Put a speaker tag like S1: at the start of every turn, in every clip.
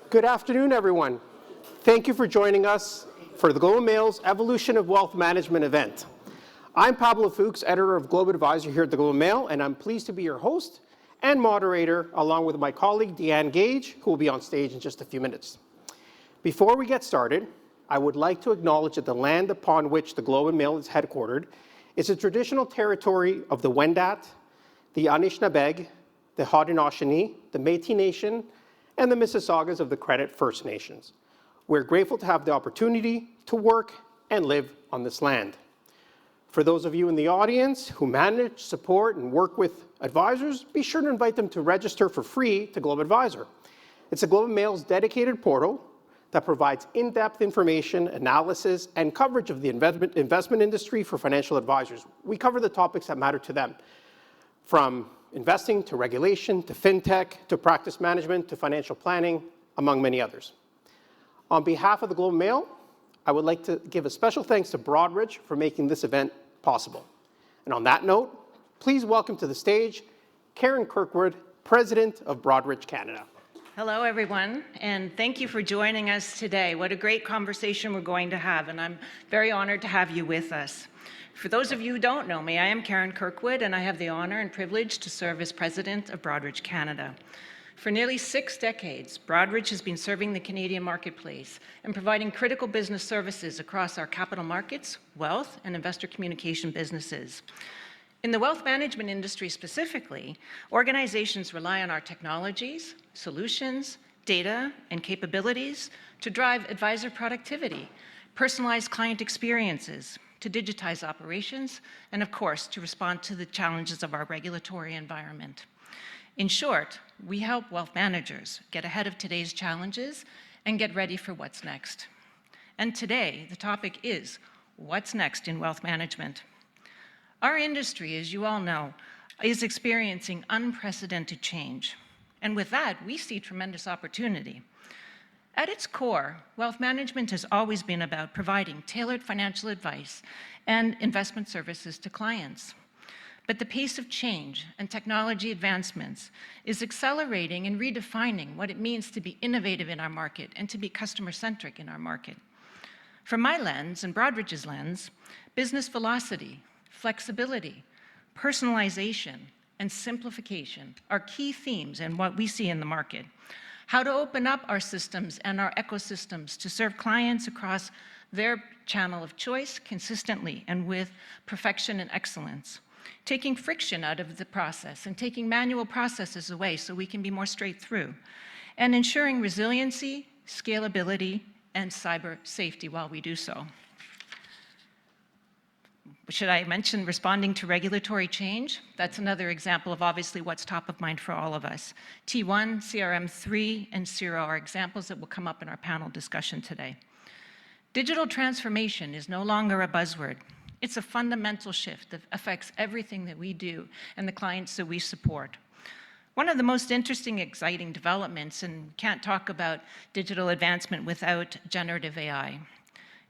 S1: Good afternoon, everyone. Thank you for joining us for the Globe and Mail's Evolution of Wealth Management event. I'm Pablo Fuchs, editor of Globe Advisor here at the Globe and Mail, and I'm pleased to be your host and moderator, along with my colleague, Deanne Gage, who will be on stage in just a few minutes. Before we get started, I would like to acknowledge that the land upon which the Globe and Mail is headquartered is a traditional territory of the Wendat, the Anishinaabeg, the Haudenosaunee, the Métis Nation, and the Mississaugas of the Credit First Nations. We're grateful to have the opportunity to work and live on this land. For those of you in the audience who manage, support, and work with advisors, be sure to invite them to register for free to Globe Advisor. It's the Globe and Mail's dedicated portal that provides in-depth information, analysis, and coverage of the investment industry for financial advisors. We cover the topics that matter to them, from investing to regulation to fintech to practice management to financial planning, among many others. On behalf of the Globe and Mail, I would like to give a special thanks to Broadridge for making this event possible. And on that note, please welcome to the stage Karen Kirkwood, President of Broadridge Canada.
S2: Hello, everyone, and thank you for joining us today. What a great conversation we're going to have, and I'm very honored to have you with us. For those of you who don't know me, I am Karen Kirkwood, and I have the honor and privilege to serve as President of Broadridge Canada. For nearly 6 decades, Broadridge has been serving the Canadian marketplace and providing critical business services across our capital markets, wealth, and investor communication businesses. In the wealth management industry specifically, organizations rely on our technologies, solutions, data, and capabilities to drive advisor productivity, personalize client experiences, to digitize operations, and of course, to respond to the challenges of our regulatory environment. In short, we help wealth managers get ahead of today's challenges and get ready for what's next. And today, the topic is, what's next in wealth management? Our industry, as you all know, is experiencing unprecedented change. And with that, we see tremendous opportunity. At its core, wealth management has always been about providing tailored financial advice and investment services to clients. But the pace of change and technology advancements is accelerating and redefining what it means to be innovative in our market and to be customer-centric in our market. From my lens and Broadridge's lens, business velocity, flexibility, personalization, and simplification are key themes in what we see in the market. How to open up our systems and our ecosystems to serve clients across their channel of choice consistently and with perfection and excellence. Taking friction out of the process and taking manual processes away so we can be more straight through. And ensuring resiliency, scalability, and cyber safety while we do so. Should I mention responding to regulatory change? That's another example of obviously what's top of mind for all of us. T1, CRM3, and CIRO are examples that will come up in our panel discussion today. Digital transformation is no longer a buzzword. It's a fundamental shift that affects everything that we do and the clients that we support. One of the most interesting, exciting developments, and can't talk about digital advancement without generative AI.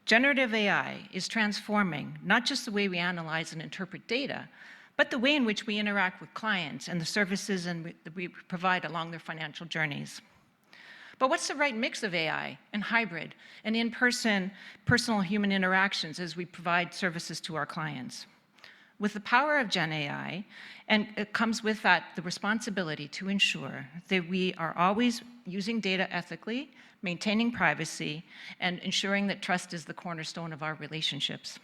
S2: Generative AI is transforming not just the way we analyze and interpret data, but the way in which we interact with clients and the services that we provide along their financial journeys. But what's the right mix of AI and hybrid and in-person, personal human interactions as we provide services to our clients? With the power of Gen AI, and it comes with that the responsibility to ensure that we are always using data ethically, maintaining privacy, and ensuring that trust is the cornerstone of our relationships.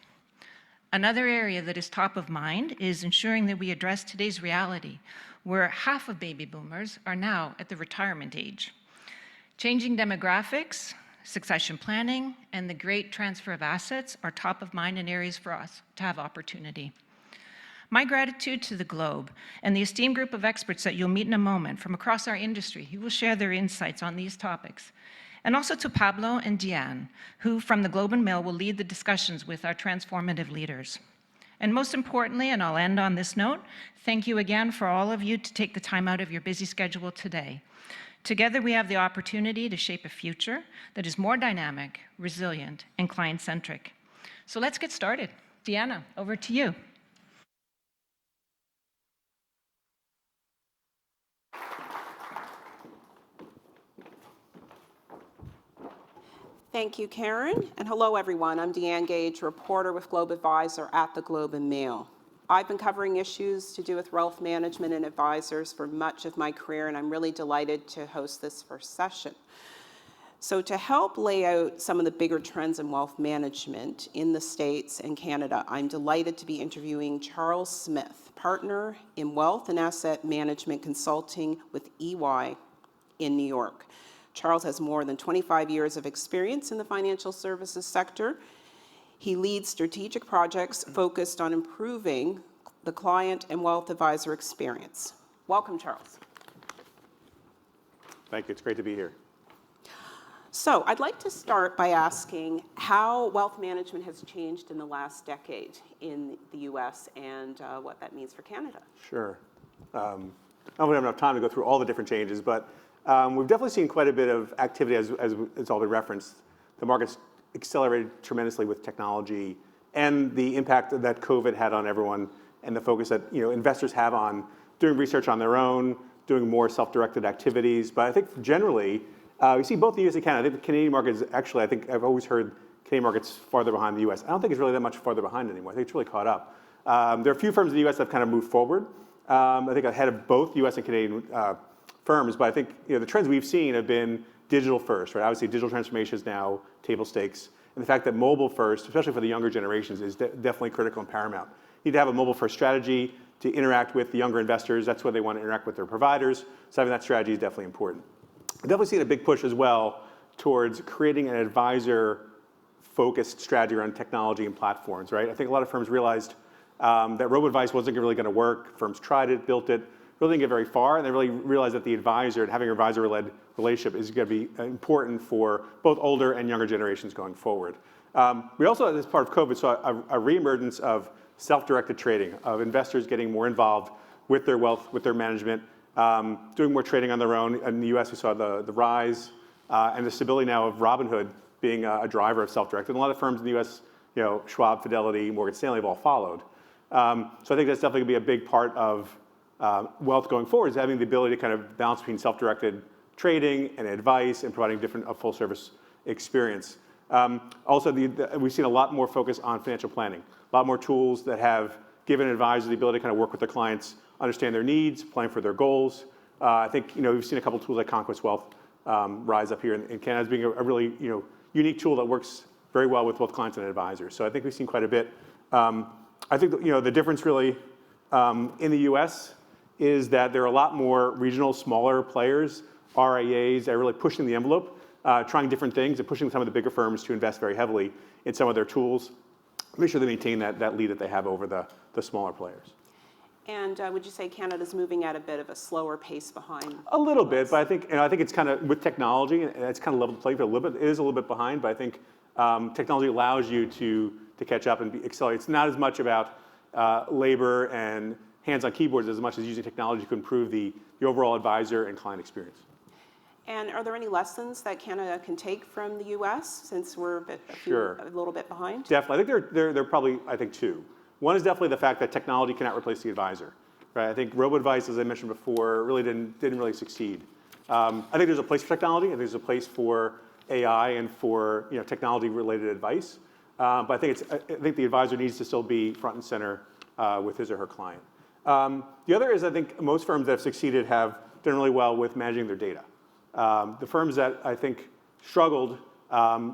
S2: Another area that is top of mind is ensuring that we address today's reality, where half of baby boomers are now at the retirement age. Changing demographics, succession planning, and the great transfer of assets are top of mind and areas for us to have opportunity. My gratitude to the Globe and the esteemed group of experts that you'll meet in a moment from across our industry who will share their insights on these topics. And also to Pablo and Deanne, who from the Globe and Mail will lead the discussions with our transformative leaders. And most importantly, and I'll end on this note, thank you again for all of you to take the time out of your busy schedule today. Together, we have the opportunity to shape a future that is more dynamic, resilient, and client-centric. So let's get started. Deanna, over to you.
S3: Thank you, Karen. And hello, everyone. I'm Deanne Gage, reporter with Globe Advisor at the Globe and Mail. I've been covering issues to do with wealth management and advisors for much of my career, and I'm really delighted to host this first session. So to help lay out some of the bigger trends in wealth management in the States and Canada, I'm delighted to be interviewing Charles Smith, partner in wealth and asset management consulting with EY in New York. Charles has more than 25 years of experience in the financial services sector. He leads strategic projects focused on improving the client and wealth advisor experience. Welcome, Charles.
S4: Thank you. It's great to be here.
S3: So I'd like to start by asking how wealth management has changed in the last decade in the US and what that means for Canada.
S4: Sure. I don't have enough time to go through all the different changes, but we've definitely seen quite a bit of activity as it's all been referenced. The market's accelerated tremendously with technology and the impact that COVID had on everyone and the focus that investors have on doing research on their own, doing more self-directed activities. But I think generally, we see both the US and Canada. I think the Canadian market is actually, I think I've always heard Canadian market's farther behind the US. I don't think it's really that much farther behind anymore. I think it's really caught up. There are a few firms in the US that have kind of moved forward. I think ahead of both US and Canadian firms, but I think the trends we've seen have been digital first, right? Obviously, digital transformation is now table stakes. And the fact that mobile first, especially for the younger generations, is definitely critical and paramount. You need to have a mobile first strategy to interact with the younger investors. That's where they want to interact with their providers. So having that strategy is definitely important. I've definitely seen a big push as well towards creating an advisor-focused strategy around technology and platforms, right? I think a lot of firms realized that robo-advice wasn't really going to work. Firms tried it, built it, really didn't get very far, and they really realized that the advisor and having an advisor-led relationship is going to be important for both older and younger generations going forward. We also, as part of COVID, saw a reemergence of self-directed trading, of investors getting more involved with their wealth, with their management, doing more trading on their own. In the US, we saw the rise and the stability now of Robinhood being a driver of self-directed. And a lot of firms in the US, Schwab, Fidelity, Morgan Stanley have all followed. So I think that's definitely going to be a big part of wealth going forward, is having the ability to kind of balance between self-directed trading and advice and providing a full service experience. Also, we've seen a lot more focus on financial planning, a lot more tools that have given advisors the ability to kind of work with their clients, understand their needs, plan for their goals. I think we've seen a couple of tools like Conquest Wealth rise up here in Canada as being a really unique tool that works very well with both clients and advisors. So I think we've seen quite a bit. I think the difference really in the US is that there are a lot more regional, smaller players, RIAs, that are really pushing the envelope, trying different things and pushing some of the bigger firms to invest very heavily in some of their tools, make sure they maintain that lead that they have over the smaller players.
S3: And would you say Canada's moving at a bit of a slower pace behind?
S4: A little bit, but I think it's kind of with technology, and it's kind of leveled the playing field a little bit. It is a little bit behind, but I think technology allows you to catch up and accelerate. It's not as much about labor and hands on keyboards as much as using technology to improve the overall advisor and client experience.
S3: And are there any lessons that Canada can take from the US since we're a little bit behind?
S4: Definitely. I think there are probably, two. One is definitely the fact that technology cannot replace the advisor. Right? I think robo-advice, as I mentioned before, really didn't really succeed. I think there's a place for technology. I think there's a place for AI and for technology-related advice. But I think the advisor needs to still be front and center with his or her client. The other is I think most firms that have succeeded have done really well with managing their data. The firms that I think struggled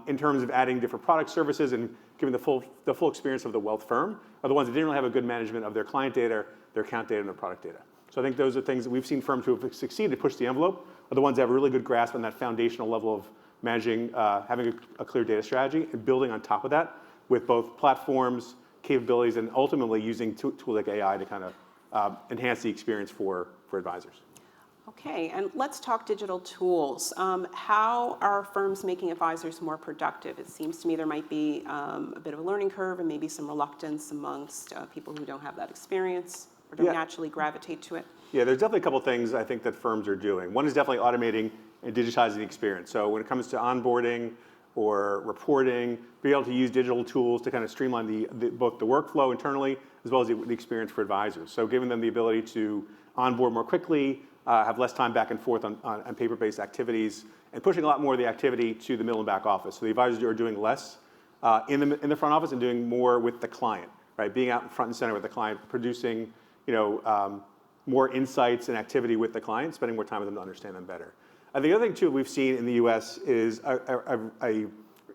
S4: in terms of adding different product services and giving the full experience of the wealth firm are the ones that didn't really have a good management of their client data, their account data, and their product data. So I think those are things that we've seen firms who have succeeded to push the envelope are the ones that have a really good grasp on that foundational level of managing, having a clear data strategy and building on top of that with both platforms, capabilities, and ultimately using tools like AI to kind of enhance the experience for advisors.
S3: Okay, and let's talk digital tools. How are firms making advisors more productive? It seems to me there might be a bit of a learning curve and maybe some reluctance amongst people who don't have that experience or don't naturally gravitate to it.
S4: Yeah, there's definitely a couple things I think that firms are doing. One is definitely automating and digitizing the experience. So when it comes to onboarding or reporting, be able to use digital tools to kind of streamline both the workflow internally as well as the experience for advisors. So giving them the ability to onboard more quickly, have less time back and forth on paper-based activities, and pushing a lot more of the activity to the middle and back office. So the advisors are doing less in the front office and doing more with the client, right? Being out in front and center with the client, producing more insights and activity with the client, spending more time with them to understand them better. I think the other thing too we've seen in the U.S. is a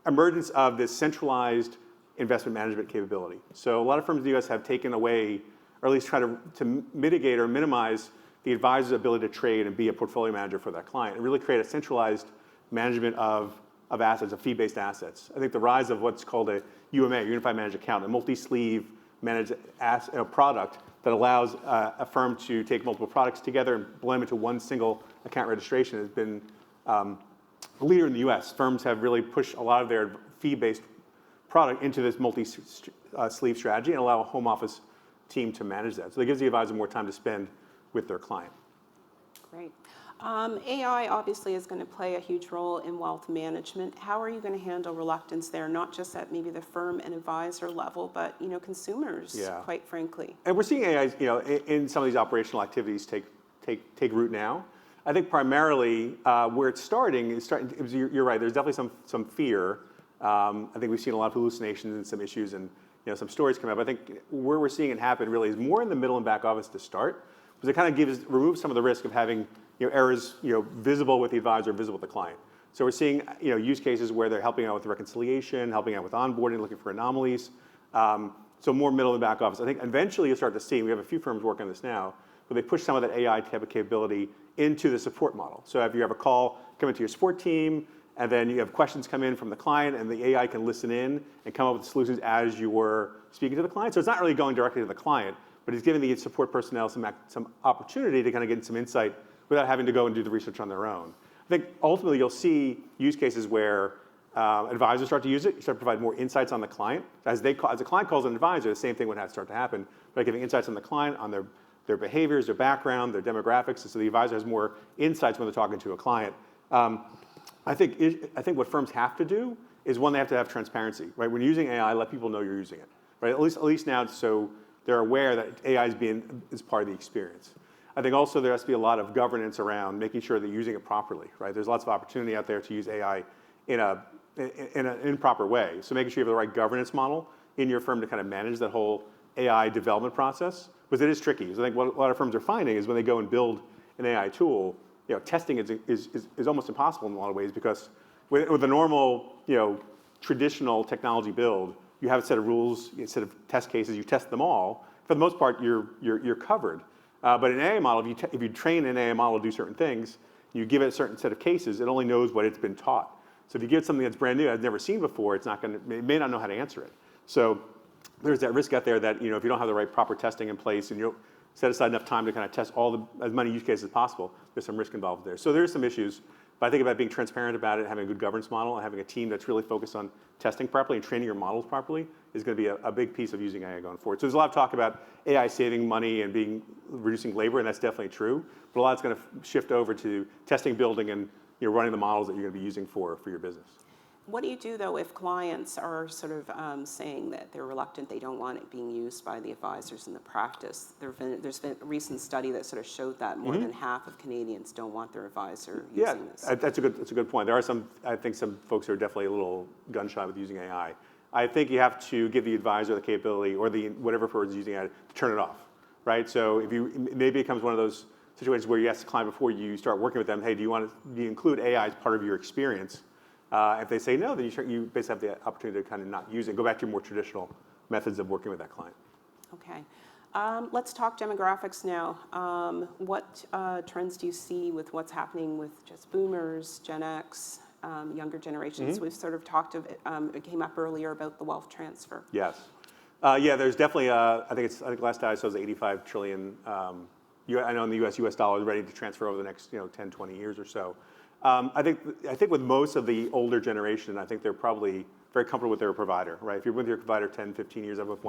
S4: emergence of this centralized investment management capability. So a lot of firms in the U.S. have taken away, or at least try to mitigate or minimize the advisor's ability to trade and be a portfolio manager for that client, and really create a centralized management of assets, of fee-based assets. I think the rise of what's called a UMA, Unified Managed Account, a multi-sleeve managed product that allows a firm to take multiple products together and blend them into one single account registration has been a leader in the US. Firms have really pushed a lot of their fee-based product into this multi-sleeve strategy and allow a home office team to manage that. So it gives the advisor more time to spend with their client.
S3: Great. AI obviously is going to play a huge role in wealth management. How are you going to handle reluctance there, not just at maybe the firm and advisor level, but consumers, quite frankly?
S4: And we're seeing AI, in some of these operational activities take root now. I think primarily where it's starting, you're right, there's definitely some fear. I think we've seen a lot of hallucinations and some issues and some stories come up. I think where we're seeing it happen really is more in the middle and back office to start, because it kind of removes some of the risk of having errors visible with the advisor, visible with the client. So we're seeing use cases where they're helping out with reconciliation, helping out with onboarding, looking for anomalies. So more middle and back office. I think eventually you'll start to see, we have a few firms working on this now, where they push some of that AI type of capability into the support model. So if you have a call come into your support team, and then you have questions come in from the client, and the AI can listen in and come up with solutions as you were speaking to the client. So it's not really going directly to the client, but it's giving the support personnel some opportunity to kind of get some insight without having to go and do the research on their own. I think ultimately you'll see use cases where advisors start to use it, start to provide more insights on the client. As the client calls an advisor, the same thing would have to start to happen by giving insights on the client, on their behaviors, their background, their demographics, and so the advisor has more insights when they're talking to a client. I think what firms have to do is, one, they have to have transparency, right? When you're using AI, let people know you're using it, right? At least now, so they're aware that AI is part of the experience. I think also there has to be a lot of governance around making sure that you're using it properly, right? There's lots of opportunity out there to use AI in an improper way. So making sure you have the right governance model in your firm to kind of manage that whole AI development process, because it is tricky. So I think what a lot of firms are finding is when they go and build an AI tool, testing is almost impossible in a lot of ways, because with a normal, traditional technology build, you have a set of rules, a set of test cases, you test them all. For the most part, you're covered. But in an AI model, if you train an AI model to do certain things, you give it a certain set of cases, it only knows what it's been taught. So if you give it something that's brand new, it's never seen before, it may not know how to answer it. So there's that risk out there that if you don't have the right proper testing in place and you don't set aside enough time to kind of test as many use cases as possible, there's some risk involved there. So there's some issues, but I think about being transparent about it, having a good governance model, and having a team that's really focused on testing properly and training your models properly is going to be a big piece of using AI going forward. So there's a lot of talk about AI saving money and reducing labor, and that's definitely true. But a lot is going to shift over to testing, building, and running the models that you're going to be using for your business.
S3: What do you do, though, if clients are sort of saying that they're reluctant, they don't want it being used by the advisors in the practice? There's been a recent study that sort of showed that more than half of Canadians don't want their advisor using this.
S4: Yeah, that's a good point. There are some folks who are definitely a little gun shy with using AI. I think you have to give the advisor the capability, or whatever person is using AI, to turn it off, right? So maybe it becomes one of those situations where you ask the client before you start working with them, hey, do you include AI as part of your experience? If they say no, then you basically have the opportunity to kind of not use it. Go back to your more traditional methods of working with that client.
S3: Okay. Let's talk demographics now. What trends do you see with what's happening with just boomers, Gen X, younger generations? We've sort of talked of it. It came up earlier about the wealth transfer.
S4: Yes. There's definitely, I think last time I saw it was 85 trillion, I know in the US dollar is ready to transfer over the next 10, 20 years or so. I think with most of the older generation, I think they're probably very comfortable with their provider, right? If you're with your provider 10, 15 years, I'm with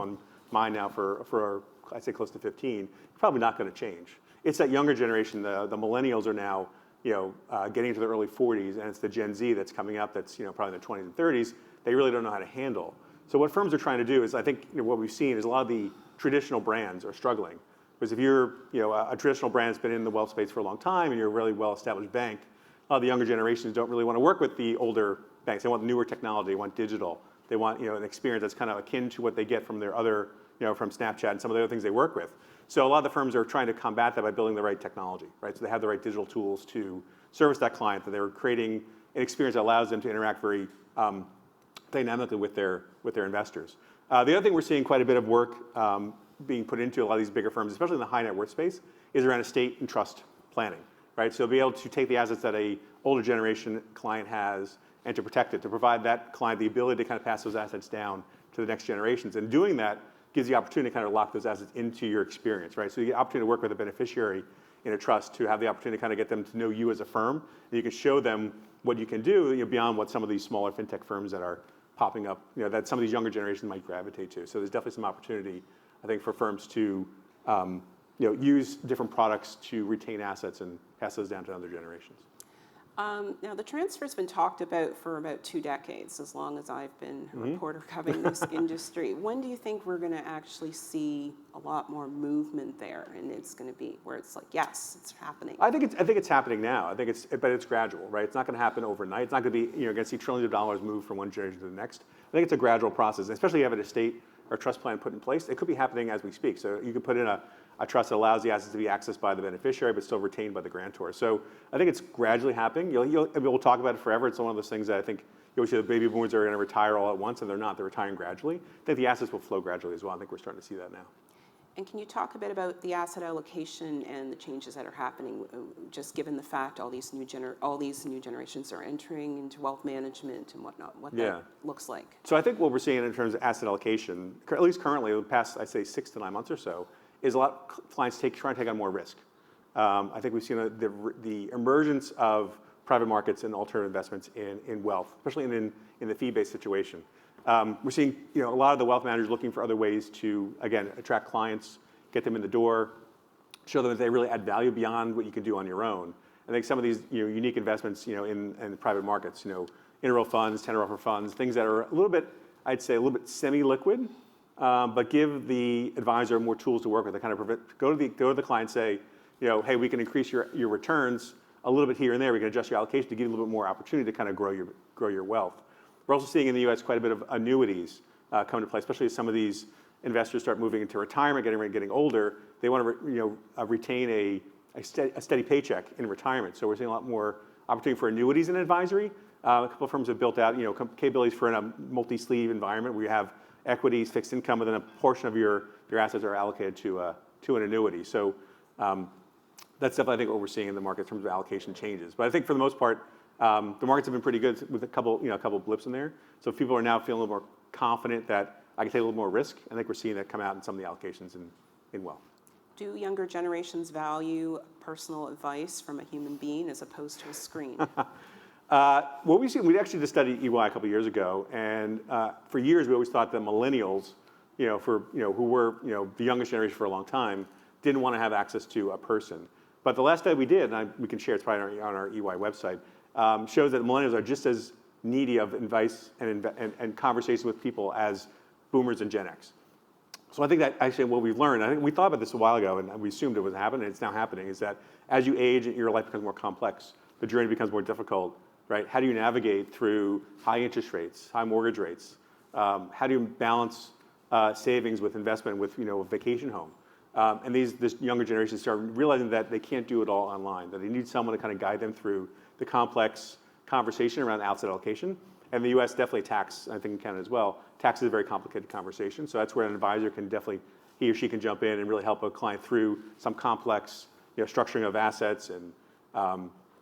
S4: mine now for I'd say close to 15, you're probably not going to change. It's that younger generation, the millennials are now getting into their early 40s, and it's the Gen Z that's coming up that's probably in their 20s and 30s. They really don't know how to handle. So what firms are trying to do is, I think what we've seen is a lot of the traditional brands are struggling. Whereas if you're a traditional brand that's been in the wealth space for a long time and you're a really well-established bank, the younger generations don't really want to work with the older banks. They want newer technology, they want digital, they want an experience that's kind of akin to what they get from their other, from Snapchat and some of the other things they work with. So a lot of the firms are trying to combat that by building the right technology, right? So they have the right digital tools to service that client, that they're creating an experience that allows them to interact very dynamically with their investors. The other thing we're seeing quite a bit of work being put into a lot of these bigger firms, especially in the high net worth space, is around estate and trust planning, right? So be able to take the assets that a older generation client has and to protect it, to provide that client the ability to kind of pass those assets down to the next generations. And doing that gives the opportunity to kind of lock those assets into your experience, right? So you get the opportunity to work with a beneficiary in a trust to have the opportunity to kind of get them to know you as a firm, and you can show them what you can do beyond what some of these smaller fintech firms that are popping up, that some of these younger generations might gravitate to. So there's definitely some opportunity, I think, for firms to use different products to retain assets and pass those down to other generations.
S3: Now, the transfer's been talked about for about 2 decades, as long as I've been a reporter covering this industry. When do you think we're going to actually see a lot more movement there, and it's going to be where it's like, yes, it's happening?
S4: I think it's happening now. But it's gradual, right? It's not going to happen overnight. It's not going to be you're going to see trillions of dollars move from one generation to the next. I think it's a gradual process, especially if you have an estate or trust plan put in place. It could be happening as we speak. So you could put in a trust that allows the assets to be accessed by the beneficiary, but still retained by the grantor. So I think it's gradually happening. We'll talk about it forever. It's one of those things that I think we see the baby boomers are going to retire all at once, and they're not. They're retiring gradually. I think the assets will flow gradually as well. I think we're starting to see that now.
S3: And can you talk a bit about the asset allocation and the changes that are happening, just given the fact all these new generations are entering into wealth management and whatnot, what that looks like?
S4: So I think what we're seeing in terms of asset allocation, at least currently, the past, I'd say 6 to 9 months or so, is a lot of clients trying to take on more risk. I think we've seen the emergence of private markets and alternative investments in wealth, especially in the fee-based situation. We're seeing a lot of the wealth managers looking for other ways to, again, attract clients, get them in the door, show them that they really add value beyond what you can do on your own. I think some of these unique investments in private markets, interval funds, tender offer funds, things that are a little bit, I'd say, a little bit semi-liquid, but give the advisor more tools to work with. To kind of go to the client and say, hey, we can increase your returns a little bit here and there. We can adjust your allocation to give you a little bit more opportunity to kind of grow your wealth. We're also seeing in the U.S. quite a bit of annuities come into play, especially as some of these investors start moving into retirement, getting older. They want to retain a steady paycheck in retirement. So we're seeing a lot more opportunity for annuities in advisory. A couple of firms have built out capabilities for in a multi-sleeve environment where you have equities, fixed income, and then a portion of your assets are allocated to an annuity. So that's definitely, I think, what we're seeing in the market in terms of allocation changes. But I think for the most part, the markets have been pretty good with a couple of blips in there. So people are now feeling a little more confident that I can take a little more risk. I think we're seeing that come out in some of the allocations in wealth.
S3: Do younger generations value personal advice from a human being as opposed to a screen?
S4: What we've seen, we actually just studied EY a couple of years ago, and for years we always thought that millennials, who were the youngest generation for a long time, didn't want to have access to a person. But the last study we did, and we can share, it's probably on our EY website, shows that millennials are just as needy of advice and conversation with people as boomers and Gen X. So I think that actually what we've learned, I think we thought about this a while ago and we assumed it was happening, and it's now happening, is that as you age and your life becomes more complex, the journey becomes more difficult, right? How do you navigate through high interest rates, high mortgage rates? How do you balance savings with investment with a vacation home? And this younger generation start realizing that they can't do it all online, that they need someone to kind of guide them through the complex conversation around asset allocation. And the U.S. definitely tax, I think in Canada as well, tax is a very complicated conversation. So that's where an advisor can definitely, he or she can jump in and really help a client through some complex structuring of assets and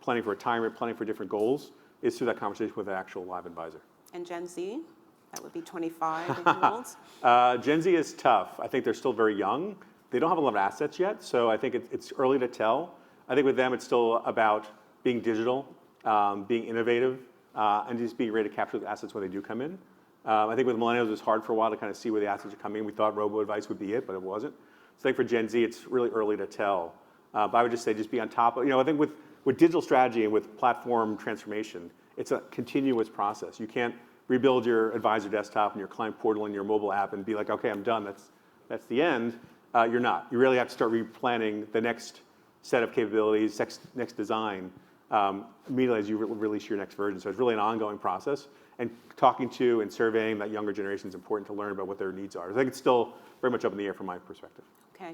S4: planning for retirement, planning for different goals, is through that conversation with an actual live advisor.
S3: And Gen Z? That would be 25 year olds?
S4: Gen Z is tough. I think they're still very young. They don't have a lot of assets yet, so I think it's early to tell. I think with them, it's still about being digital, being innovative, and just being ready to capture the assets when they do come in. I think with millennials, it's hard for a while to kind of see where the assets are coming in. We thought robo-advice would be it, but it wasn't. So I think for Gen Z, it's really early to tell. But I would just say just be on top of, I think with digital strategy and with platform transformation, it's a continuous process. You can't rebuild your advisor desktop and your client portal and your mobile app and be like, okay, I'm done, that's the end. you're not. You really have to start replanning the next set of capabilities, next design, immediately as you release your next version. So it's really an ongoing process. And talking to and surveying that younger generation is important to learn about what their needs are. I think it's still very much up in the air from my perspective.
S3: Okay.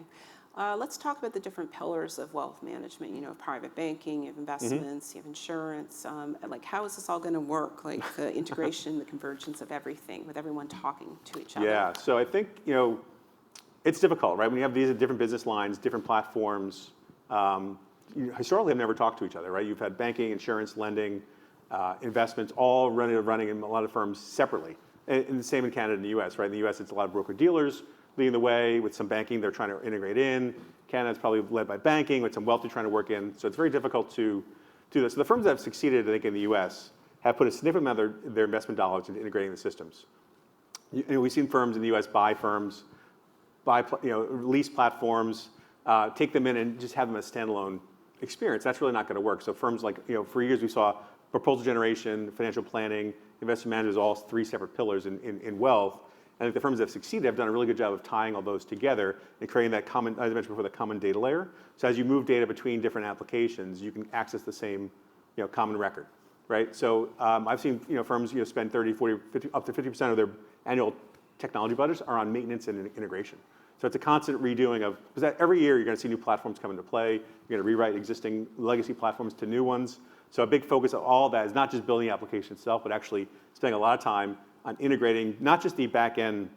S3: Let's talk about the different pillars of wealth management. You know, private banking, you have investments, you have insurance. Like, how is this all going to work? Like the integration, the convergence of everything, with everyone talking to each other.
S4: Yeah. So I think it's difficult, right? When you have these different business lines, different platforms, historically have never talked to each other, right? You've had banking, insurance, lending, investments, all running in a lot of firms separately. And the same in Canada and the U.S., right? In the U.S., it's a lot of broker-dealers leading the way. With some banking, they're trying to integrate in. Canada's probably led by banking, with some wealth they're trying to work in. So it's very difficult to do this. So the firms that have succeeded, I think, in the U.S. have put a significant amount of their investment dollars into integrating the systems. We've seen firms in the U.S. buy firms, lease platforms, take them in and just have them as standalone experience. That's really not going to work. So firms like, for years we saw proposal generation, financial planning, investment managers, all three separate pillars in wealth. And I think the firms that have succeeded have done a really good job of tying all those together and creating that common, as I mentioned before, the common data layer. So as you move data between different applications, you can access the same common record, right? So I've seen firms spend 30, 40, 50, up to 50% of their annual technology budgets are on maintenance and integration. So it's a constant redoing of, because every year you're going to see new platforms come into play. You're going to rewrite existing legacy platforms to new ones. So a big focus of all of that is not just building the application itself, but actually spending a lot of time on integrating not just the back-end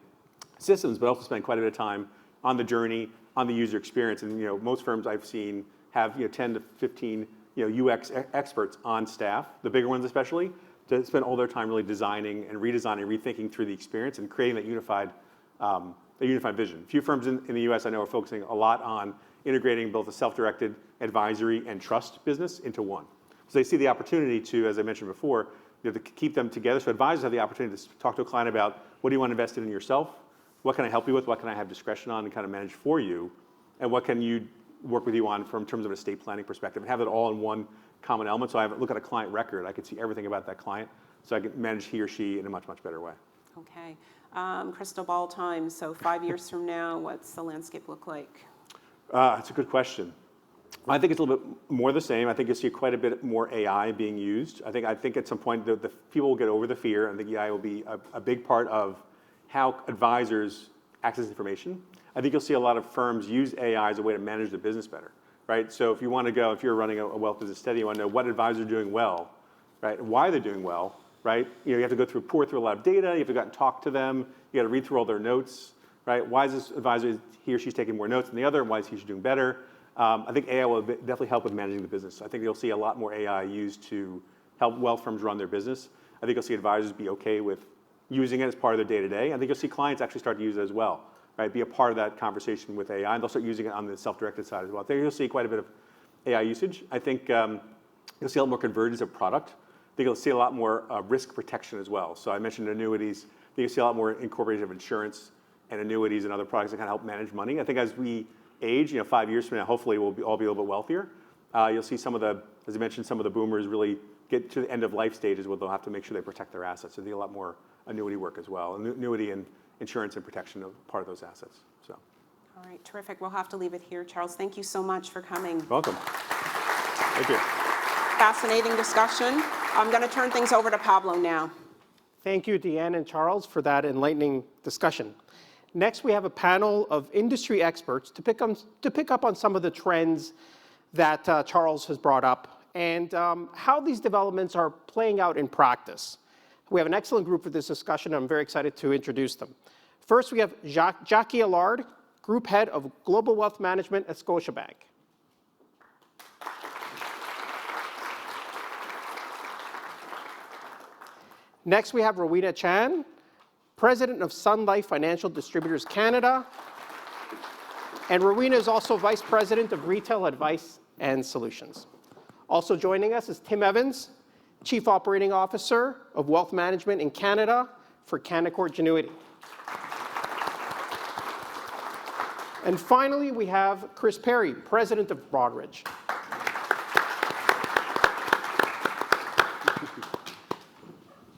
S4: systems, but also spending quite a bit of time on the journey, on the user experience. And most firms I've seen have 10 to 15 UX experts on staff, the bigger ones especially, to spend all their time really designing and redesigning, rethinking through the experience and creating that unified vision. A few firms in the US I know are focusing a lot on integrating both the self-directed advisory and trust business into one. So they see the opportunity to, as I mentioned before, to keep them together. So advisors have the opportunity to talk to a client about, what do you want to invest in yourself? What can I help you with? What can I have discretion on and kind of manage for you? And what can you work with you on in terms of an estate planning perspective? And have it all in one common element. So I look at a client record. I can see everything about that client. So I can manage he or she in a much, much better way.
S3: Okay. Crystal ball time. So 5 years from now, what's the landscape look like?
S4: That's a good question. I think it's a little bit more the same. I think you'll see quite a bit more AI being used. I think at some point the people will get over the fear. I think AI will be a big part of how advisors access information. I think you'll see a lot of firms use AI as a way to manage their business better, right? So if you're running a wealth business steady, you want to know what advisors are doing well, right? And why they're doing well, right? You have to pour through a lot of data. You have to go out and talk to them. You got to read through all their notes, right? Why is this advisor, he or she's taking more notes than the other? Why is he or she doing better? I think AI will definitely help with managing the business. I think you'll see a lot more AI used to help wealth firms run their business. I think you'll see advisors be okay with using it as part of their day-to-day. I think you'll see clients actually start to use it as well, right? Be a part of that conversation with AI, and they'll start using it on the self-directed side as well. I think you'll see quite a bit of AI usage. I think you'll see a lot more convergence of product. I think you'll see a lot more risk protection as well. So I mentioned annuities. I think you'll see a lot more incorporation of insurance and annuities and other products that kind of help manage money. I think as we age, 5 years from now, hopefully we'll all be a little bit wealthier. You'll see some of the, as I mentioned, some of the boomers really get to the end of life stages where they'll have to make sure they protect their assets. So there'll be a lot more annuity work as well. Annuity and insurance and protection are part of those assets. So.
S3: All right, terrific. We'll have to leave it here. Charles, thank you so much for coming.
S4: Welcome. Thank you.
S3: Fascinating discussion. I'm going to turn things over to Pablo now.
S1: Thank you, Deanne and Charles, for that enlightening discussion. Next, we have a panel of industry experts to pick up on some of the trends that Charles has brought up and how these developments are playing out in practice. We have an excellent group for this discussion. I'm very excited to introduce them. First, we have Jackie Allard, Group Head of Global Wealth Management at Scotiabank. Next, we have Rowena Chan, President of Sun Life Financial Distributors Canada. And Rowena is also Vice President of Retail Advice and Solutions. Also joining us is Tim Evans, Chief Operating Officer of Wealth Management in Canada for Canaccord Genuity. And finally, we have Chris Perry, President of Broadridge.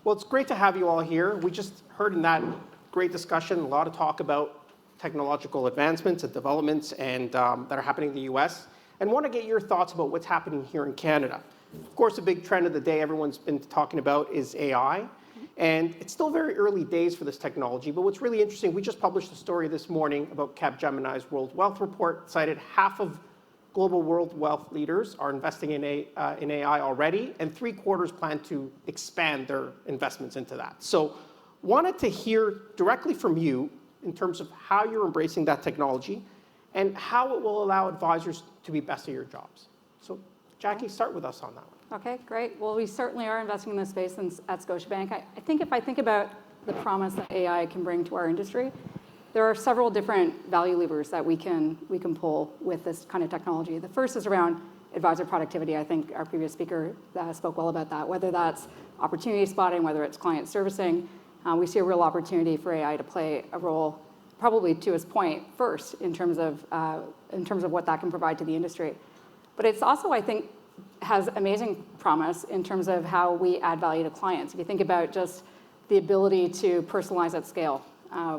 S1: Well, it's great to have you all here. We just heard in that great discussion a lot of talk about technological advancements and developments and, that are happening in the US, and want to get your thoughts about what's happening here in Canada. Of course, the big trend of the day everyone's been talking about is AI. And it's still very early days for this technology, but what's really interesting, we just published a story this morning about Capgemini's World Wealth Report, cited half of global world wealth leaders are investing in AI already, and 3/4 plan to expand their investments into that. So wanted to hear directly from you in terms of how you're embracing that technology and how it will allow advisors to be best at your jobs. So Jackie, start with us on that one.
S5: Okay, great. Well, we certainly are investing in this space at Scotiabank. I think if I think about the promise that AI can bring to our industry, there are several different value levers that we can pull with this kind of technology. The first is around advisor productivity. I think our previous speaker spoke well about that. Whether that's opportunity spotting, whether it's client servicing, we see a real opportunity for AI to play a role, probably to his point, first in terms of what that can provide to the industry. But it's also, I think, has amazing promise in terms of how we add value to clients. If you think about just the ability to personalize at scale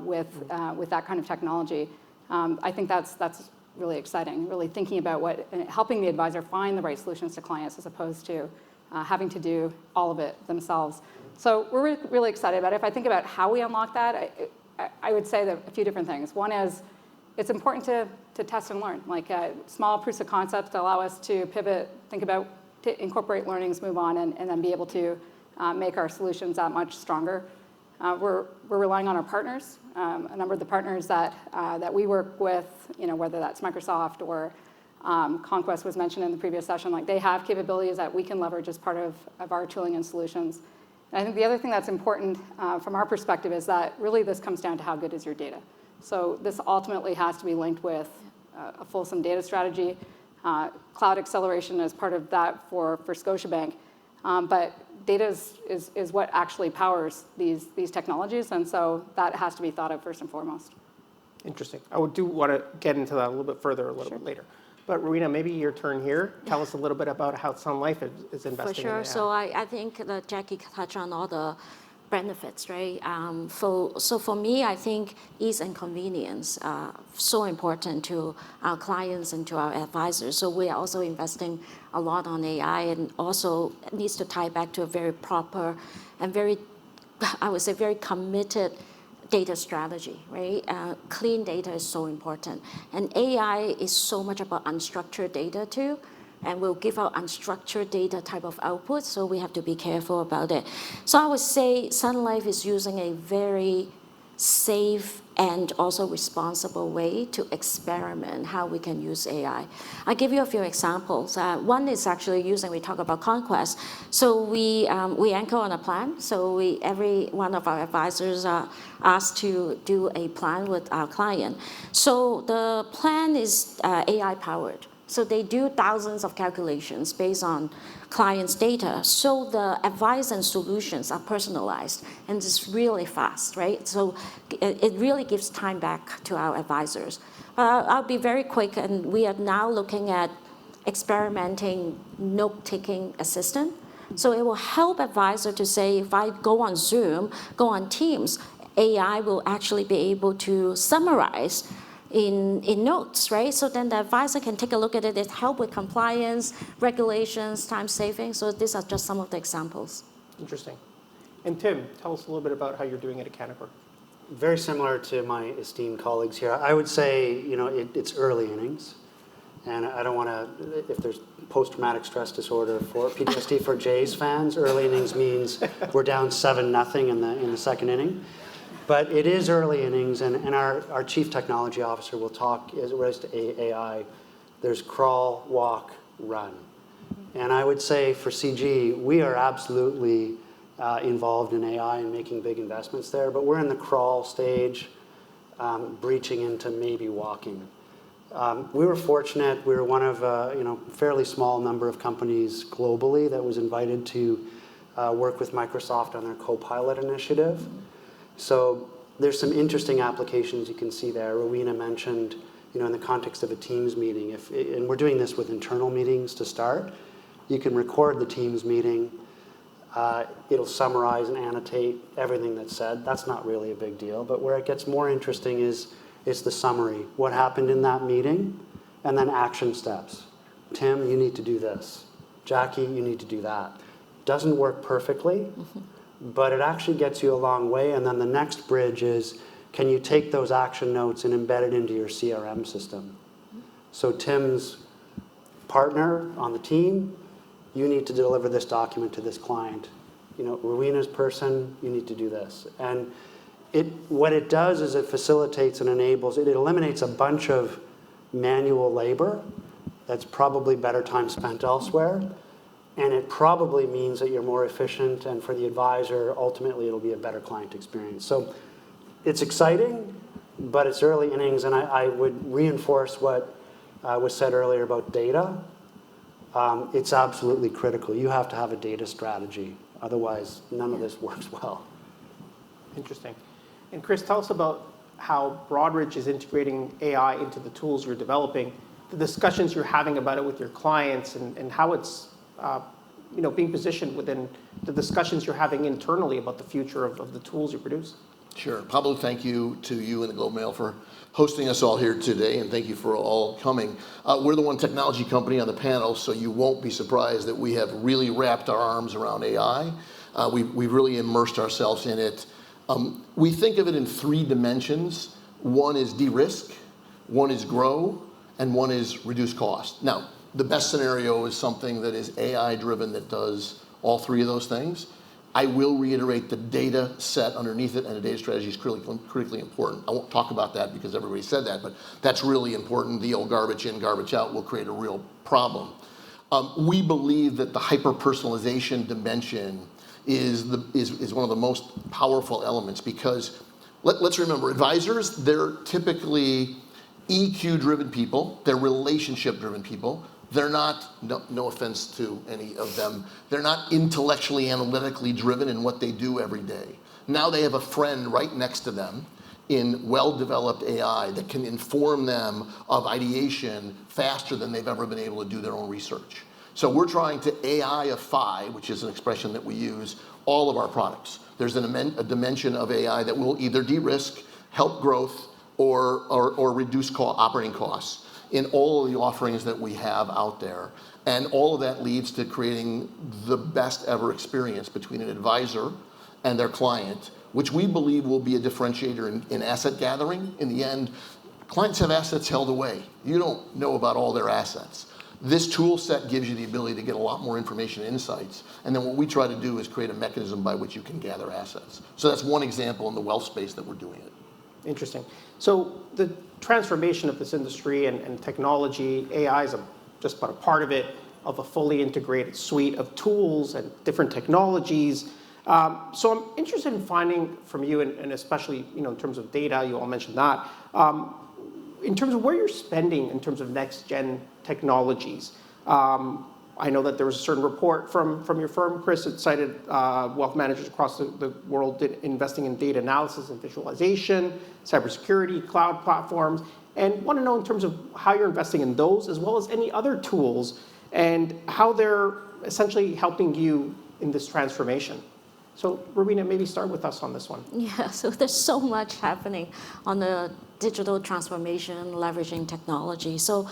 S5: with that kind of technology, I think that's really exciting. Really thinking about helping the advisor find the right solutions to clients as opposed to having to do all of it themselves. So we're really excited about it. If I think about how we unlock that, I would say that a few different things. One is it's important to test and learn, like small proofs of concept that allow us to pivot, think about, to incorporate learnings, move on, and then be able to make our solutions that much stronger. We're relying on our partners. A number of the partners that we work with, whether that's Microsoft or Conquest was mentioned in the previous session, like they have capabilities that we can leverage as part of our tooling and solutions. And I think the other thing that's important from our perspective is that really this comes down to how good is your data. So this ultimately has to be linked with a fulsome data strategy. Cloud acceleration is part of that for Scotiabank. But data is what actually powers these technologies, and so that has to be thought of first and foremost.
S1: Interesting. I do want to get into that a little bit further a little bit later. But Rowena, maybe your turn here. Tell us a little bit about how Sun Life is investing in AI.
S6: For sure. So I think that Jackie touched on all the benefits, right? So for me, I think ease and convenience are so important to our clients and to our advisors. So we are also investing a lot on AI, and also it needs to tie back to a very proper and very, I would say, very committed data strategy, right? Clean data is so important. And AI is so much about unstructured data too, and will give out unstructured data type of output, so we have to be careful about it. So I would say Sun Life is using a very safe and also responsible way to experiment how we can use AI. I'll give you a few examples. One is actually we talk about Conquest. So we anchor on a plan. So every one of our advisors are asked to do a plan with our client. So the plan is AI powered. So they do thousands of calculations based on clients' data. So the advice and solutions are personalized, and it's really fast, right? So it really gives time back to our advisors. I'll be very quick, and we are now looking at experimenting note-taking assistant. So it will help advisor to say, if I go on Zoom, go on Teams, AI will actually be able to summarize in notes, right? So then the advisor can take a look at it. It help with compliance, regulations, time saving. So these are just some of the examples.
S1: Interesting. And Tim, tell us a little bit about how you're doing it at Canaccord.
S7: Very similar to my esteemed colleagues here. I would say, it's early innings. And I don't want to, if there's post-traumatic stress disorder for PTSD for Jays fans, early innings means we're down 7-0 in the second inning. But it is early innings, and our chief technology officer will talk as it relates to AI. There's crawl, walk, run. And I would say for CG, we are absolutely involved in AI and making big investments there, but we're in the crawl stage, breaching into maybe walking. We were fortunate. We were one of a fairly small number of companies globally that was invited to work with Microsoft on their Copilot initiative. So there's some interesting applications you can see there. Rowena mentioned, in the context of a Teams meeting, and we're doing this with internal meetings to start. You can record the Teams meeting. It'll summarize and annotate everything that's said. That's not really a big deal. But where it gets more interesting is It's the summary, what happened in that meeting, and then action steps. Tim, you need to do this. Jackie, you need to do that. Doesn't work perfectly, but it actually gets you a long way. And then the next bridge is, can you take those action notes and embed it into your CRM system? So Tim's partner on the team, you need to deliver this document to this client. You know, Rowena's person, you need to do this. And what it does is it facilitates and enables, it eliminates a bunch of manual labor that's probably better time spent elsewhere. And it probably means that you're more efficient, and for the advisor, ultimately it'll be a better client experience. So it's exciting, but it's early innings, and I would reinforce what was said earlier about data. It's absolutely critical. You have to have a data strategy. Otherwise, none of this works well.
S1: Interesting. And Chris, tell us about how Broadridge is integrating AI into the tools you're developing, the discussions you're having about it with your clients, and how it's being positioned within the discussions you're having internally about the future of the tools you produce.
S8: Sure. Pablo, thank you to you and the Globe Mail for hosting us all here today, and thank you for all coming. We're the one technology company on the panel, so you won't be surprised that we have really wrapped our arms around AI. We've really immersed ourselves in it. We think of it in 3 dimensions. One is de-risk, one is grow, and one is reduce cost. Now, the best scenario is something that is AI-driven that does all 3 of those things. I will reiterate the data set underneath it, and the data strategy is critically important. I won't talk about that because everybody said that, but that's really important. The old garbage in, garbage out will create a real problem. We believe that the hyper-personalization dimension is one of the most powerful elements, because let's remember, advisors, they're typically EQ-driven people, they're relationship-driven people. They're not, no offense to any of them, they're not intellectually, analytically driven in what they do every day. Now they have a friend right next to them in well-developed AI that can inform them of ideation faster than they've ever been able to do their own research. So we're trying to AI-ify, which is an expression that we use, all of our products. There's a dimension of AI that will either de-risk, help growth, or reduce operating costs in all of the offerings that we have out there. And all of that leads to creating the best ever experience between an advisor and their client, which we believe will be a differentiator in asset gathering. In the end, clients have assets held away. You don't know about all their assets. This tool set gives you the ability to get a lot more information and insights. And then what we try to do is create a mechanism by which you can gather assets. So that's one example in the wealth space that we're doing it.
S1: Interesting. So the transformation of this industry and technology, AI is just but a part of it, of a fully integrated suite of tools and different technologies. So I'm interested in finding from you, and especially in terms of data, you all mentioned that, in terms of where you're spending in terms of next-gen technologies. I know that there was a certain report from your firm, Chris, that cited wealth managers across the world investing in data analysis and visualization, cybersecurity, cloud platforms, and want to know in terms of how you're investing in those as well as any other tools and how they're essentially helping you in this transformation. So Rowena, maybe start with us on this one.
S6: Yeah, so there's so much happening on the digital transformation, leveraging technology. So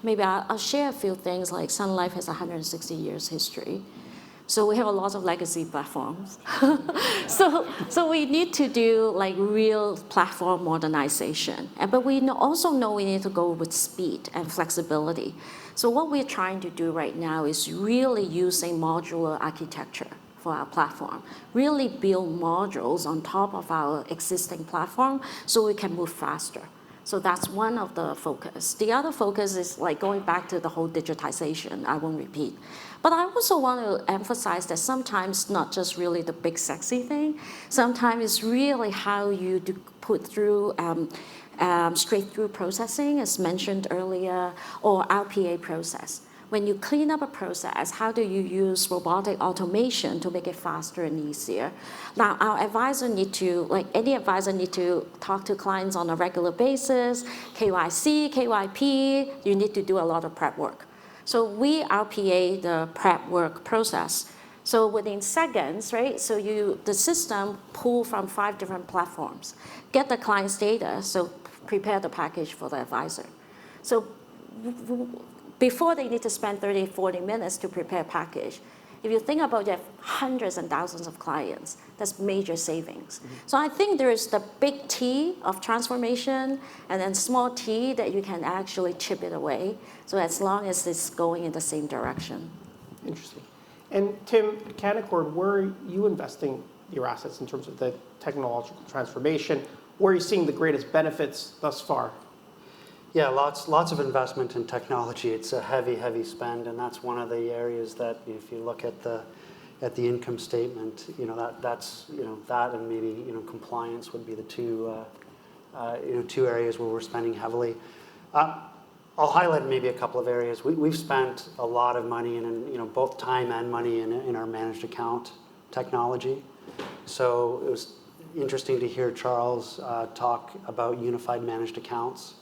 S6: maybe I'll share a few things. Like Sun Life has 160 years history. So we have a lot of legacy platforms. so we need to do like real platform modernization. But we also know we need to go with speed and flexibility. So what we're trying to do right now is really using modular architecture for our platform. Really build modules on top of our existing platform so we can move faster. So that's one of the focus. The other focus is like going back to the whole digitization. I won't repeat. But I also want to emphasize that sometimes not just really the big sexy thing. Sometimes it's really how you put through straight-through processing, as mentioned earlier, or RPA process. When you clean up a process, how do you use robotic automation to make it faster and easier? Now, our advisor need to, like any advisor, need to talk to clients on a regular basis, KYC, KYP, you need to do a lot of prep work. So we RPA the prep work process. So within seconds, right? So the system pull from 5 different platforms, get the client's data, so prepare the package for the advisor. So before they need to spend 30, 40 minutes to prepare a package, if you think about you have hundreds and thousands of clients, that's major savings. So I think there is the big T of transformation and then small T that you can actually chip it away. So as long as it's going in the same direction.
S1: Interesting. And Tim, Canaccord, where are you investing your assets in terms of the technological transformation? Where are you seeing the greatest benefits thus far?
S7: Yeah, lots of investment in technology. It's a heavy spend, and that's one of the areas that if you look at the income statement, that and maybe compliance would be the two areas where we're spending heavily. I'll highlight maybe a couple of areas. We've spent a lot of money in both time and money in our managed account technology. So it was interesting to hear Charles talk about unified managed accounts.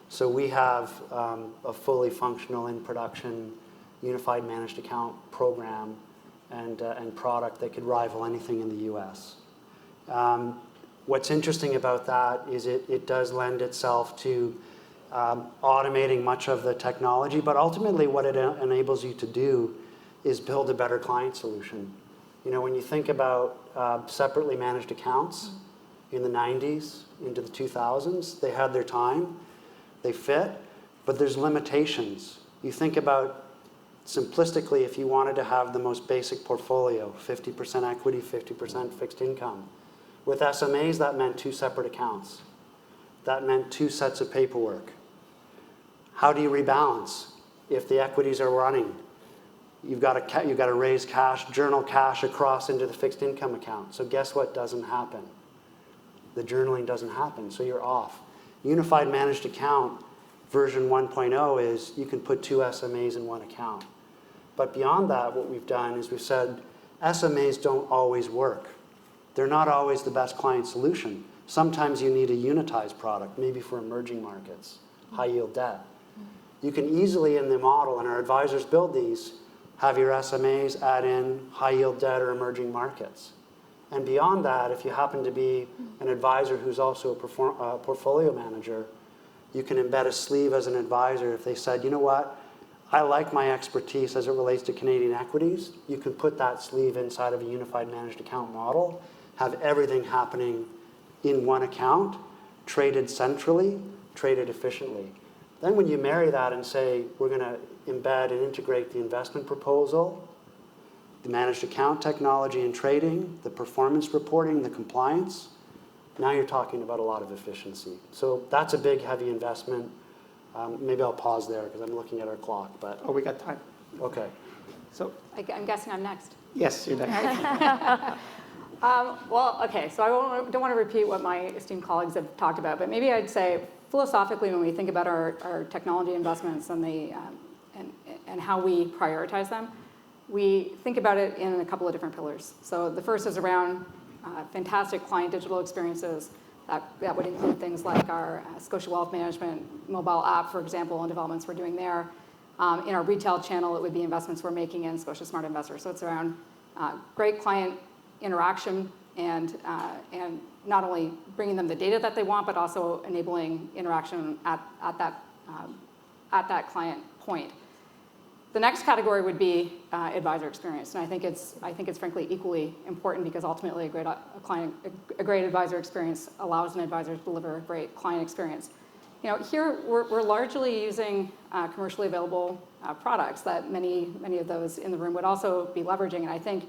S7: So we have a fully functional in production unified managed account program and product that could rival anything in the US. What's interesting about that is it does lend itself to automating much of the technology, but ultimately what it enables you to do is build a better client solution. When you think about separately managed accounts in the 90s into the 2000s, they had their time. They fit, but there's limitations. You think about simplistically, if you wanted to have the most basic portfolio, 50% equity, 50% fixed income. With SMAs, that meant 2 separate accounts. That meant 2 sets of paperwork. How do you rebalance? If the equities are running, you've got to raise cash, journal cash across into the fixed income account. So guess what doesn't happen? The journaling doesn't happen, so you're off. Unified managed account version 1.0 is you can put 2 SMAs in one account. But beyond that, what we've done is we've said SMAs don't always work. They're not always the best client solution. Sometimes you need a unitized product, maybe for emerging markets, high yield debt. You can easily in the model, and our advisors build these, have your SMAs add in high yield debt or emerging markets. And beyond that, if you happen to be an advisor who's also a portfolio manager, you can embed a sleeve as an advisor. If they said, you know what, I like my expertise as it relates to Canadian equities, you can put that sleeve inside of a unified managed account model, have everything happening in one account, traded centrally, traded efficiently. Then when you marry that and say, we're going to embed and integrate the investment proposal, the managed account technology and trading, the performance reporting, the compliance, now you're talking about a lot of efficiency. So that's a big, heavy investment. Maybe I'll pause there because I'm looking at our clock. But
S1: Oh, we got time.
S7: okay.
S1: So,
S5: I'm guessing I'm next.
S1: yes, you're next.
S5: Well, okay, so I don't want to repeat what my esteemed colleagues have talked about, but maybe I'd say philosophically when we think about our technology investments and how we prioritize them, we think about it in a couple of different pillars. So the first is around fantastic client digital experiences. That would include things like our Scotia Wealth Management mobile app, for example, and developments we're doing there. In our retail channel, it would be investments we're making in Scotia Smart Investor. So it's around great client interaction and not only bringing them the data that they want, but also enabling interaction at that client point. The next category would be advisor experience, and I think it's frankly equally important because ultimately a great advisor experience allows an advisor to deliver a great client experience. Here we're largely using commercially available products that many of those in the room would also be leveraging, and I think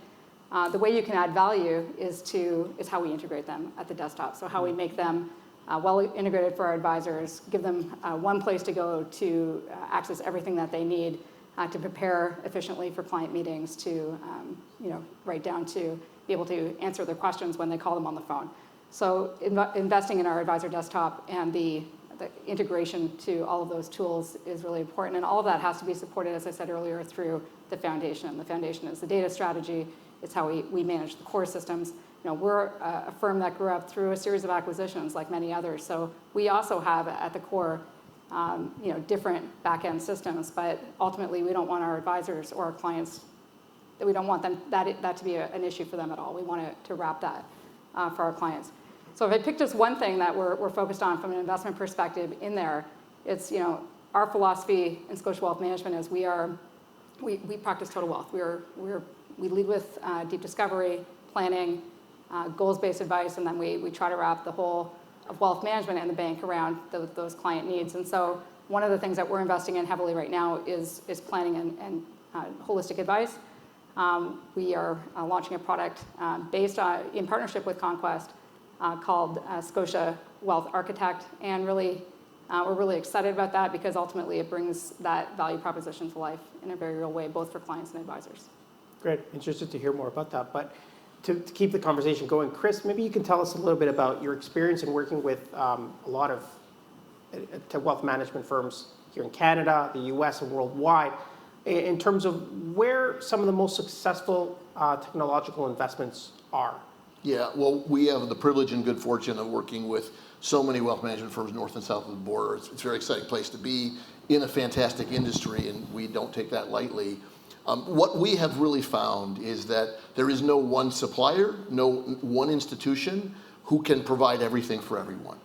S5: the way you can add value is how we integrate them at the desktop. So how we make them well integrated for our advisors, give them one place to go to access everything that they need to prepare efficiently for client meetings, to right down to be able to answer their questions when they call them on the phone. So investing in our advisor desktop and the integration to all of those tools is really important, and all of that has to be supported, as I said earlier, through the foundation. The foundation is the data strategy. It's how we manage the core systems. We're a firm that grew up through a series of acquisitions like many others, so we also have at the core different back-end systems, but ultimately we don't want our advisors or our clients we don't want that to be an issue for them at all. We want to wrap that for our clients. So if I pick just one thing that we're focused on from an investment perspective in there, it's, our philosophy in Scotia Wealth Management is we practice total wealth. We lead with deep discovery, planning, goals-based advice, and then we try to wrap the whole of wealth management and the bank around those client needs. And so one of the things that we're investing in heavily right now is planning and holistic advice. We are launching a product based in partnership with Conquest called Scotia Wealth Architect, and really we're really excited about that because ultimately it brings that value proposition to life in a very real way, both for clients and advisors.
S1: Great. Interested to hear more about that. But to keep the conversation going, Chris, maybe you can tell us a little bit about your experience in working with a lot of wealth management firms here in Canada, the US, and worldwide, in terms of where some of the most successful technological investments are.
S8: Yeah, well, we have the privilege and good fortune of working with so many wealth management firms north and south of the border. It's a very exciting place to be in a fantastic industry, and we don't take that lightly. What we have really found is that there is no one supplier, no one institution who can provide everything for everyone.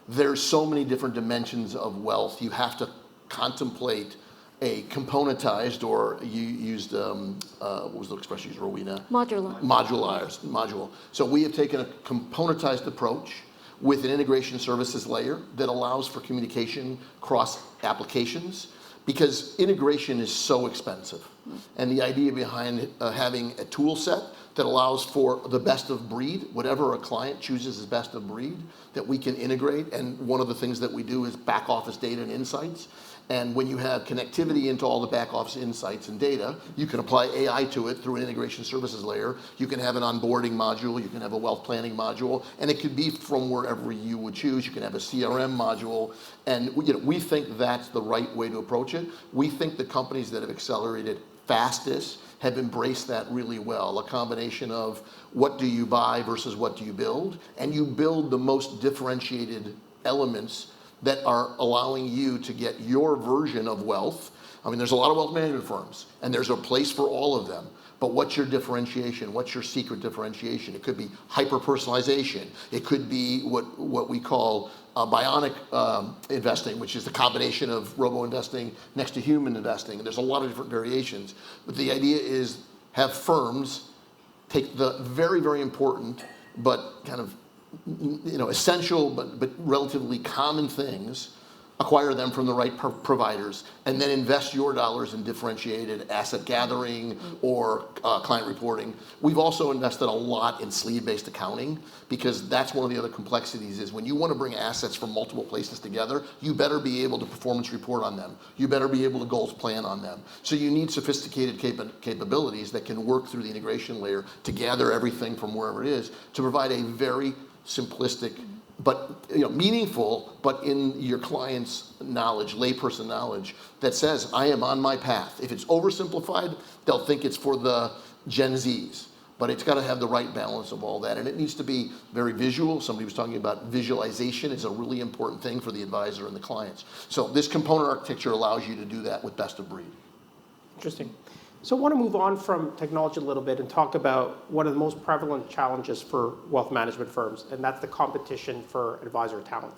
S8: There's so many different dimensions of wealth. You have to contemplate a componentized, or you used, what was the expression you used, Rowena? Module. So we have taken a componentized approach with an integration services layer that allows for communication across applications, because integration is so expensive. And the idea behind having a tool set that allows for the best of breed, whatever a client chooses as best of breed, that we can integrate. And one of the things that we do is back office data and insights. And when you have connectivity into all the back office insights and data, you can apply AI to it through an integration services layer. You can have an onboarding module, you can have a wealth planning module, and it could be from wherever you would choose. You can have a CRM module, and we think that's the right way to approach it. We think the companies that have accelerated fastest have embraced that really well. A combination of what do you buy versus what do you build, and you build the most differentiated elements that are allowing you to get your version of wealth. I mean, there's a lot of wealth management firms, and there's a place for all of them. But what's your differentiation? What's your secret differentiation? It could be hyper-personalization. It could be what we call bionic investing, which is the combination of robo-investing next to human investing. And there's a lot of different variations. But the idea is have firms take the very, very important but kind of essential but relatively common things, acquire them from the right providers, and then invest your dollars in differentiated asset gathering or client reporting. We've also invested a lot in sleeve-based accounting, because that's one of the other complexities is when you want to bring assets from multiple places together, you better be able to performance report on them. You better be able to goals plan on them. So you need sophisticated capabilities that can work through the integration layer to gather everything from wherever it is to provide a very simplistic but meaningful, but in your client's knowledge, layperson knowledge, that says, I am on my path. If it's oversimplified, they'll think it's for the Gen Zs. But it's got to have the right balance of all that. And it needs to be very visual. Somebody was talking about visualization is a really important thing for the advisor and the clients. So this component architecture allows you to do that with best of breed.
S1: Interesting. So I want to move on from technology a little bit and talk about one of the most prevalent challenges for wealth management firms, and that's the competition for advisor talent.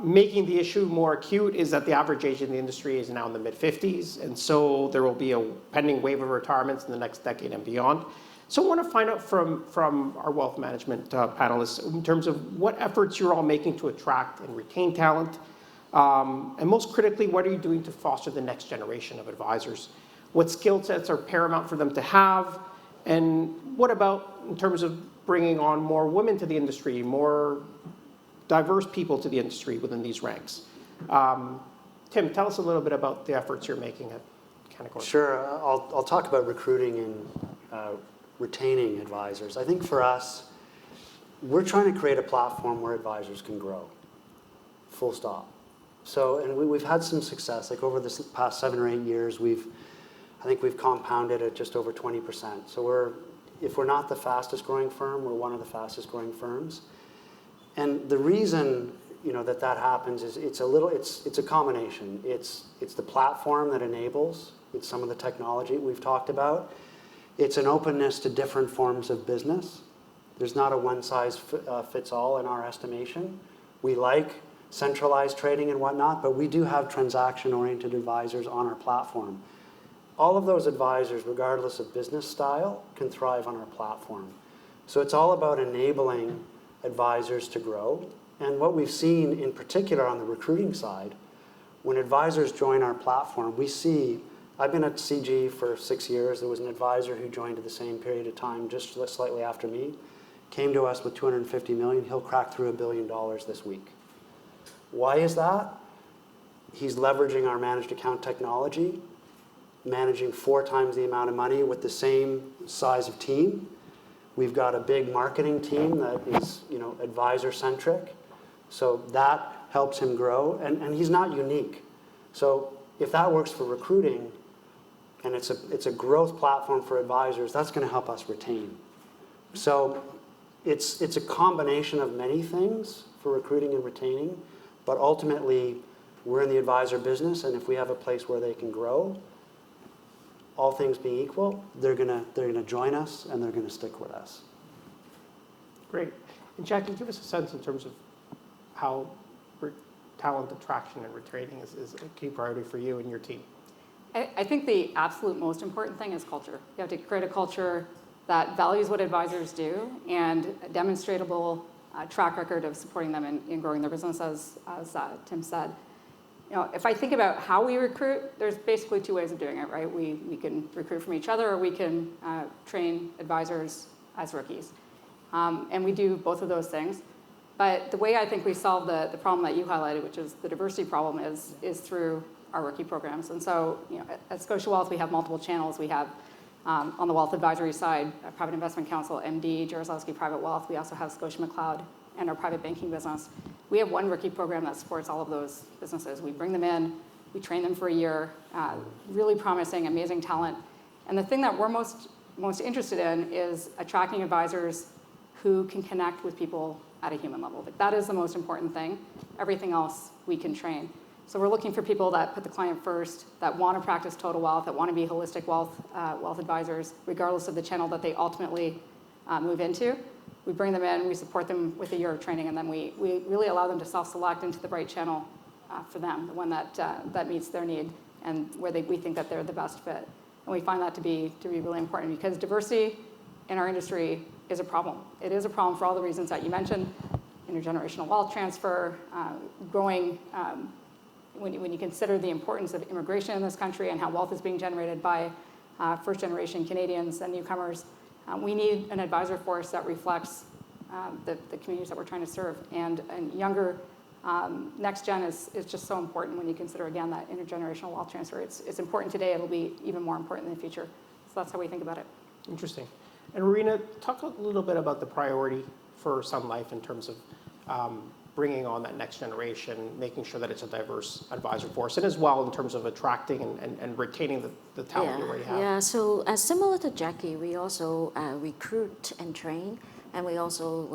S1: Making the issue more acute is that the average age in the industry is now in the mid-50s, and so there will be a pending wave of retirements in the next decade and beyond. So I want to find out from our wealth management panelists in terms of what efforts you're all making to attract and retain talent, and most critically, what are you doing to foster the next generation of advisors? What skill sets are paramount for them to have? And what about in terms of bringing on more women to the industry, more diverse people to the industry within these ranks? Tim, tell us a little bit about the efforts you're making at Canaccord.
S7: Sure. I'll talk about recruiting and retaining advisors. I think for us, we're trying to create a platform where advisors can grow, full stop. So, and we've had some success. Like over this past 7 or 8 years, I think we've compounded at just over 20%. So if we're not the fastest growing firm, we're one of the fastest growing firms. And the reason that happens is it's a combination. It's the platform that enables. It's some of the technology we've talked about. It's an openness to different forms of business. There's not a one-size-fits-all in our estimation. We like centralized trading and whatnot, but we do have transaction-oriented advisors on our platform. All of those advisors, regardless of business style, can thrive on our platform. So it's all about enabling advisors to grow. And what we've seen in particular on the recruiting side, when advisors join our platform, we see, I've been at CG for 6 years. There was an advisor who joined at the same period of time, just slightly after me, came to us with $250 million. He'll crack through $1 billion this week. Why is that? He's leveraging our managed account technology, managing 4 times the amount of money with the same size of team. We've got a big marketing team that is, advisor-centric. So that helps him grow, and he's not unique. So if that works for recruiting, and it's a growth platform for advisors, that's going to help us retain. So it's a combination of many things for recruiting and retaining, but ultimately we're in the advisor business, and if we have a place where they can grow, all things being equal, they're gonna join us and they're gonna stick with us.
S1: Great. And Jackie, give us a sense in terms of how talent attraction and retaining is a key priority for you and your team.
S5: I think the absolute most important thing is culture. You have to create a culture that values what advisors do and a demonstrable track record of supporting them in growing their business, as Tim said. If I think about how we recruit, there's basically 2 ways of doing it, right? We can recruit from each other, or we can train advisors as rookies. And we do both of those things. But the way I think we solve the problem that you highlighted, which is the diversity problem, is through our rookie programs. And so, at Scotia Wealth, we have multiple channels. We have, on the wealth advisory side, Private Investment Council, MD, Jaroslawski Private Wealth. We also have Scotia McLeod and our private banking business. We have one rookie program that supports all of those businesses. We bring them in, we train them for a year, really promising, amazing talent. And the thing that we're most interested in is attracting advisors who can connect with people at a human level. Like, that is the most important thing. Everything else we can train. So we're looking for people that put the client first, that want to practice total wealth, that want to be holistic wealth advisors, regardless of the channel that they ultimately move into. We bring them in, we support them with a year of training, and then we really allow them to self-select into the right channel for them, the one that meets their need and where we think that they're the best fit. And we find that to be really important, because diversity in our industry is a problem. It is a problem for all the reasons that you mentioned: intergenerational wealth transfer, growing. When you consider the importance of immigration in this country and how wealth is being generated by first-generation Canadians and newcomers, we need an advisor force that reflects the communities that we're trying to serve. And younger next gen is just so important when you consider, again, that intergenerational wealth transfer. It's important today. It'll be even more important in the future. So that's how we think about it.
S1: Interesting. And Marina, talk a little bit about the priority for Sun Life in terms of bringing on that next generation, making sure that it's a diverse advisor force, and as well in terms of attracting and retaining the talent you already have.
S6: Yeah, so similar to Jackie, we also recruit and train, and we also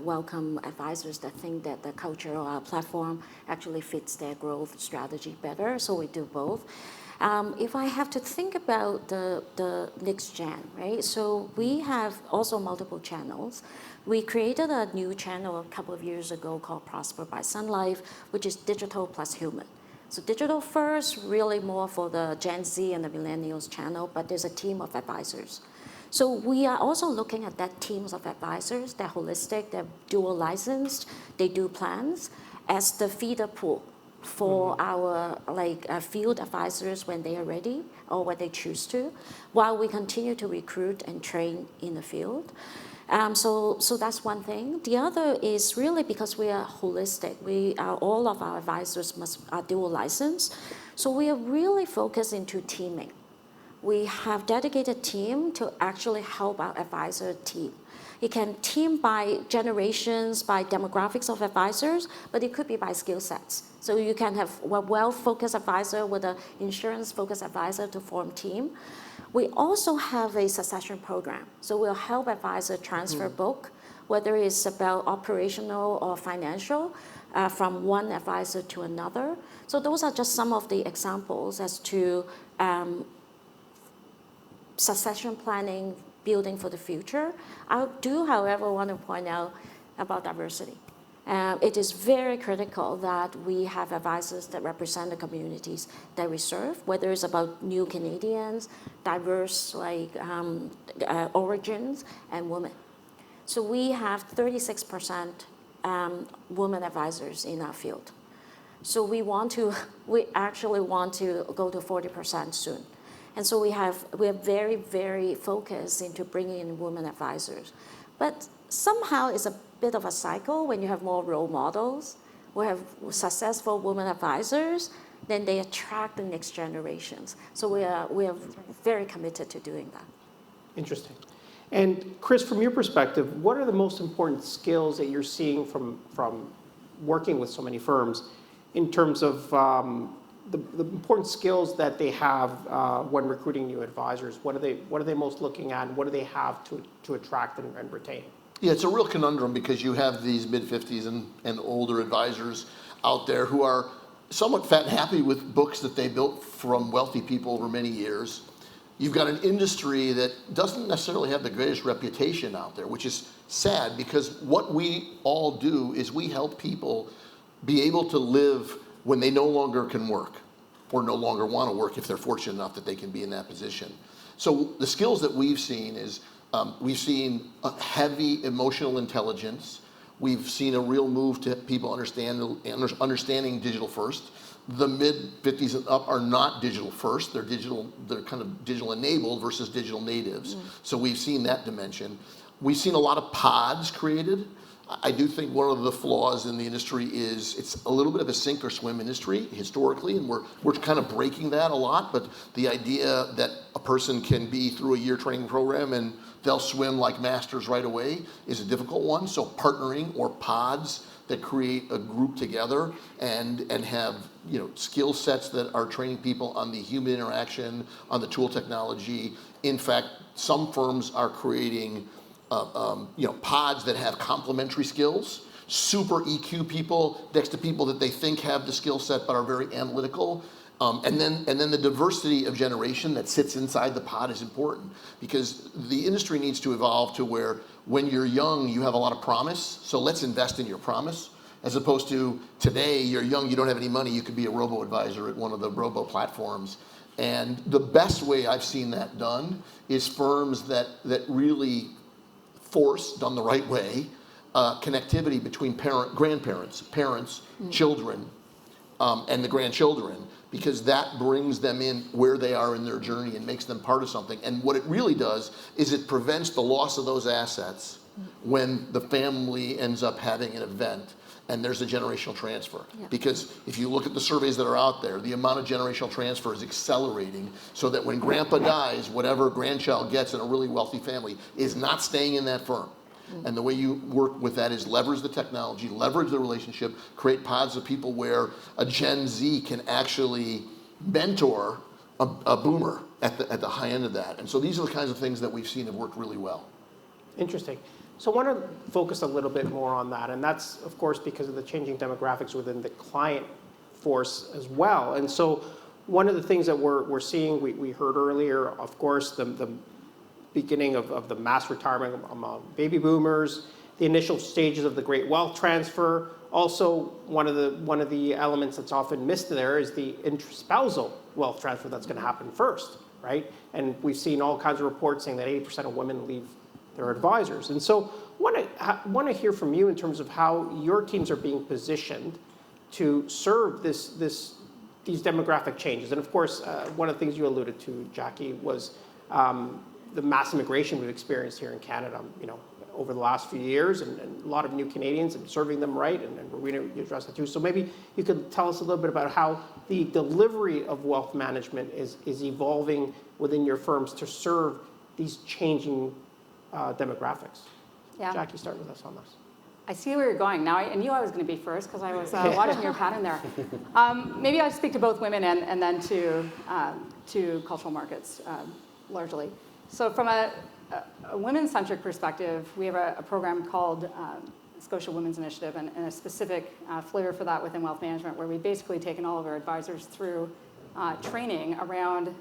S6: welcome advisors that think that the culture of our platform actually fits their growth strategy better, so we do both. If I have to think about the next gen, right? So we have also multiple channels. We created a new channel a couple of years ago called Prosper by Sun Life, which is digital plus human. So digital first, really more for the Gen Z and the millennials channel, but there's a team of advisors. So we are also looking at that teams of advisors. They're holistic, they're dual licensed, they do plans as the feeder pool for our field advisors when they are ready or when they choose to, while we continue to recruit and train in the field. So that's one thing. The other is really because we are holistic. All of our advisors are dual licensed. So we are really focused into teaming. We have dedicated team to actually help our advisor team. It can team by generations, by demographics of advisors, but it could be by skill sets. So you can have a wealth-focused advisor with an insurance-focused advisor to form team. We also have a succession program. So we'll help advisor transfer book, whether it's about operational or financial, from one advisor to another. So those are just some of the examples as to succession planning, building for the future. I do, however, want to point out about diversity. It is very critical that we have advisors that represent the communities that we serve, whether it's about new Canadians, diverse origins, and women. So we have 36% women advisors in our field. So we actually want to go to 40% soon. And so we are very, very focused into bringing in women advisors. But somehow it's a bit of a cycle when you have more role models, we have successful women advisors, then they attract the next generations. So we are very committed to doing that.
S1: Interesting. And Chris, from your perspective, what are the most important skills that you're seeing from working with so many firms in terms of the important skills that they have when recruiting new advisors? What are they most looking at, and what do they have to attract and retain?
S8: Yeah, it's a real conundrum because you have these mid-50s and older advisors out there who are somewhat fat and happy with books that they built from wealthy people over many years. You've got an industry that doesn't necessarily have the greatest reputation out there, which is sad because what we all do is we help people be able to live when they no longer can work or no longer want to work if they're fortunate enough that they can be in that position. So the skills that we've seen is we've seen a heavy emotional intelligence. We've seen a real move to people understanding digital first. The mid-50s and up are not digital first. They're kind of digital enabled versus digital natives. So we've seen that dimension. We've seen a lot of pods created. I do think one of the flaws in the industry is it's a little bit of a sink or swim industry historically, and we're kind of breaking that a lot. But the idea that a person can be through a year training program and they'll swim like masters right away is a difficult one. So partnering or pods that create a group together and have skill sets that are training people on the human interaction, on the tool technology. In fact, some firms are creating pods that have complementary skills, super EQ people next to people that they think have the skill set but are very analytical. And then the diversity of generation that sits inside the pod is important because the industry needs to evolve to where when you're young, you have a lot of promise. So let's invest in your promise as opposed to today, you're young, you don't have any money, you could be a robo-advisor at one of the robo platforms. And the best way I've seen that done is firms that really force, done the right way, connectivity between grandparents, parents, children, and the grandchildren, because that brings them in where they are in their journey and makes them part of something. And what it really does is it prevents the loss of those assets when the family ends up having an event and there's a generational transfer. Yeah. Because if you look at the surveys that are out there, the amount of generational transfer is accelerating so that when grandpa dies, whatever grandchild gets in a really wealthy family is not staying in that firm. And the way you work with that is leverage the technology, leverage the relationship, create pods of people where a Gen Z can actually mentor a boomer at the high end of that. And so these are the kinds of things that we've seen have worked really well.
S1: Interesting. So I want to focus a little bit more on that, and that's, of course, because of the changing demographics within the client force as well. And so one of the things that we're seeing, we heard earlier, of course, the beginning of the mass retirement among baby boomers, the initial stages of the great wealth transfer. Also, one of the elements that's often missed there is the intraspousal wealth transfer that's going to happen first, right? And we've seen all kinds of reports saying that 80% of women leave their advisors. And so I want to hear from you in terms of how your teams are being positioned to serve these demographic changes. And of course, one of the things you alluded to, Jackie, was the mass immigration we've experienced here in Canada, over the last few years, and a lot of new Canadians and serving them right, and we're going to address that too. So maybe you could tell us a little bit about how the delivery of wealth management is evolving within your firms to serve these changing demographics. Yeah. Jackie, start with us on this.
S5: I see where you're going. Now, I knew I was going to be first because I was watching your pattern there. Maybe I'll speak to both women and then to cultural markets largely. So from a women-centric perspective, we have a program called Scotia Women's Initiative and a specific flavor for that within wealth management, where we've basically taken all of our advisors through training around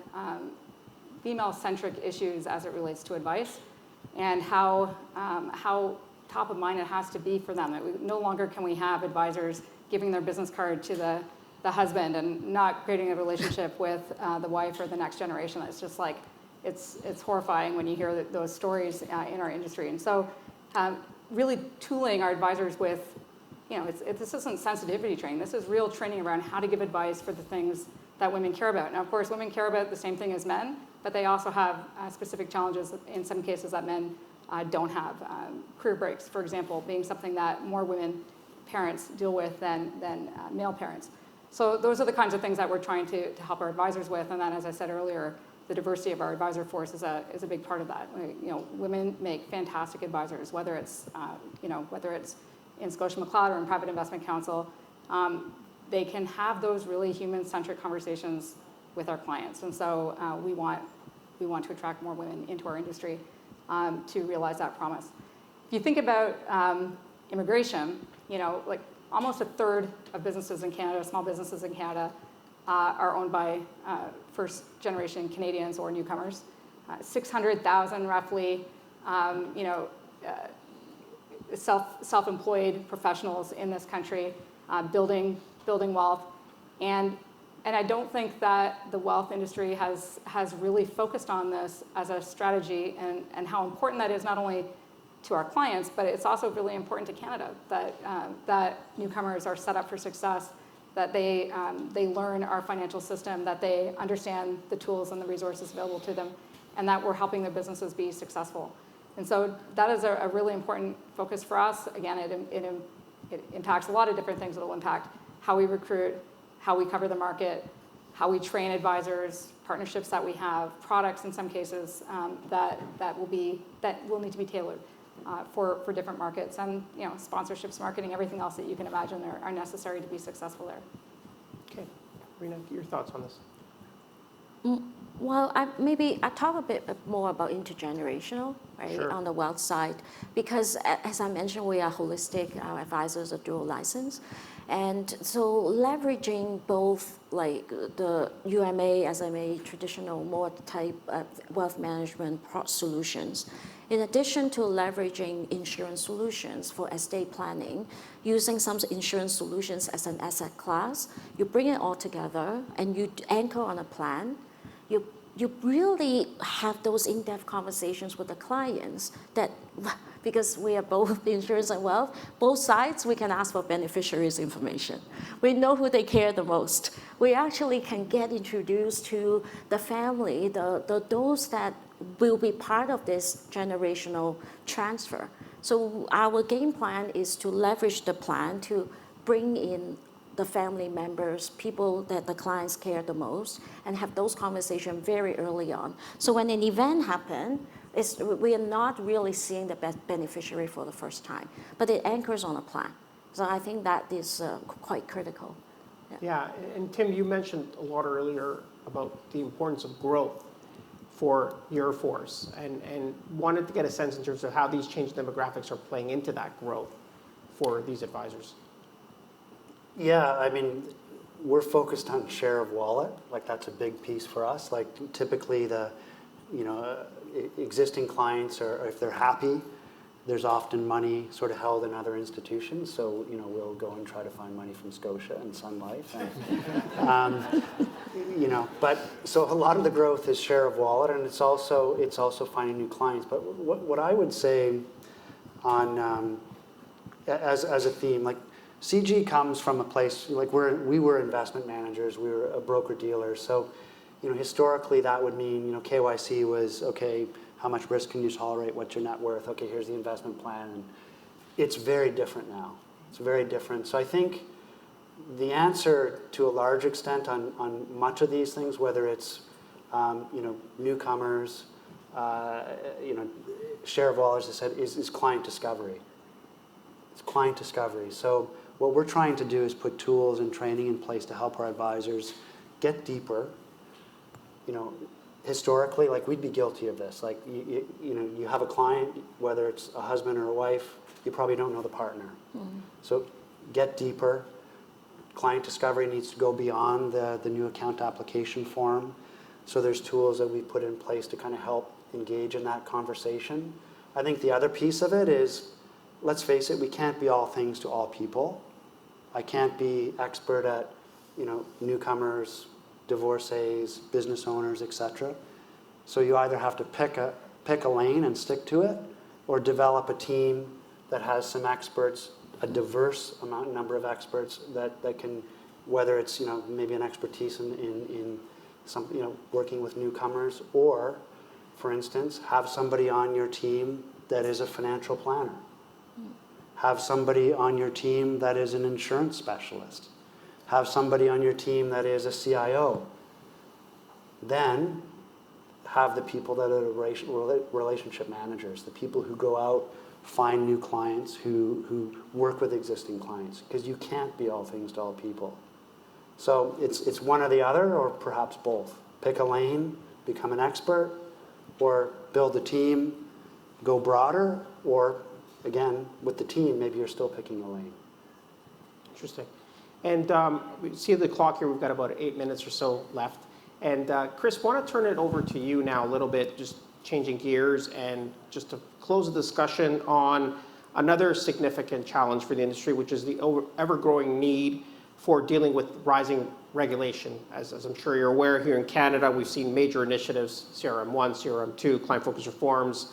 S5: female-centric issues as it relates to advice, and how top of mind it has to be for them. That no longer can we have advisors giving their business card to the husband and not creating a relationship with the wife or the next generation. It's just like, it's horrifying when you hear those stories in our industry. And so really tooling our advisors with, this isn't sensitivity training. This is real training around how to give advice for the things that women care about. Now, of course, women care about the same thing as men, but they also have specific challenges in some cases that men don't have. Career breaks, for example, being something that more women parents deal with than male parents. So those are the kinds of things that we're trying to help our advisors with. And then, as I said earlier, the diversity of our advisor force is a big part of that. Women make fantastic advisors, whether it's in Scotia McLeod or in Private Investment Counsel. They can have those really human-centric conversations with our clients. And so we want to attract more women into our industry to realize that promise. If you think about immigration, like almost a third of businesses in Canada, small businesses in Canada, are owned by first-generation Canadians or newcomers. 600,000 roughly, self-employed professionals in this country, building wealth, and I don't think that the wealth industry has really focused on this as a strategy and how important that is not only to our clients, but it's also really important to Canada that newcomers are set up for success, that they learn our financial system, that they understand the tools and the resources available to them, and that we're helping their businesses be successful. And so that is a really important focus for us. Again, it impacts a lot of different things. It'll impact how we recruit, how we cover the market, how we train advisors, partnerships that we have, products in some cases that will need to be tailored for different markets, and sponsorships, marketing, everything else that you can imagine are necessary to be successful there.
S1: Okay, Rena, your thoughts on this?
S6: Well, maybe I talk a bit more about intergenerational, right,
S1: Sure.
S6: on the wealth side, because as I mentioned, we are holistic. Our advisors are dual license, and so leveraging both like the UMA, SMA, traditional more type of wealth management solutions, in addition to leveraging insurance solutions for estate planning, using some insurance solutions as an asset class, you bring it all together and you anchor on a plan. You really have those in-depth conversations with the clients that, because we are both insurance and wealth, both sides, we can ask for beneficiaries information. We know who they care the most. We actually can get introduced to the family, those that will be part of this generational transfer. So our game plan is to leverage the plan to bring in the family members, people that the clients care the most, and have those conversations very early on. So when an event happens, we are not really seeing the beneficiary for the first time, but it anchors on a plan. So I think that is quite critical.
S1: Yeah, and Tim, you mentioned a lot earlier about the importance of growth for your force, and wanted to get a sense in terms of how these changing demographics are playing into that growth for these advisors.
S7: Yeah, I mean, we're focused on share of wallet. Like that's a big piece for us. Like typically the, existing clients are, if they're happy, there's often money sort of held in other institutions. So, we'll go and try to find money from Scotia and Sun Life. And, but so a lot of the growth is share of wallet, and it's also finding new clients. But what I would say on, as a theme, like, CG comes from a place, like we were investment managers, we were a broker-dealer, so historically that would mean, KYC was, okay, how much risk can you tolerate, what's your net worth, okay, here's the investment plan, and it's very different now. It's very different. So I think the answer to a large extent on much of these things, whether it's, newcomers, share of wallet, as I said, is client discovery. It's client discovery. So what we're trying to do is put tools and training in place to help our advisors get deeper. Historically, like we'd be guilty of this. Like you have a client, whether it's a husband or a wife, you probably don't know the partner. Mm-hmm. So get deeper. Client discovery needs to go beyond the new account application form. So there's tools that we put in place to kind of help engage in that conversation. I think the other piece of it is, let's face it, we can't be all things to all people. I can't be expert at, newcomers, divorcees, business owners, etc. So you either have to pick a lane and stick to it, or develop a team that has some experts, a diverse number of experts that can, whether it's maybe an expertise in some working with newcomers, or, for instance, have somebody on your team that is a financial planner. Have somebody on your team that is an insurance specialist. Have somebody on your team that is a CIO. Then have the people that are relationship managers, the people who go out, find new clients, who work with existing clients, because you can't be all things to all people. So it's one or the other, or perhaps both. Pick a lane, become an expert, or build a team, go broader, or again, with the team, maybe you're still picking a lane.
S1: Interesting. And we see the clock here, we've got about 8 minutes or so left. And Chris, want to turn it over to you now a little bit, just changing gears, and just to close the discussion on another significant challenge for the industry, which is the ever-growing need for dealing with rising regulation. As I'm sure you're aware, here in Canada, we've seen major initiatives, CRM1, CRM2, client-focused reforms.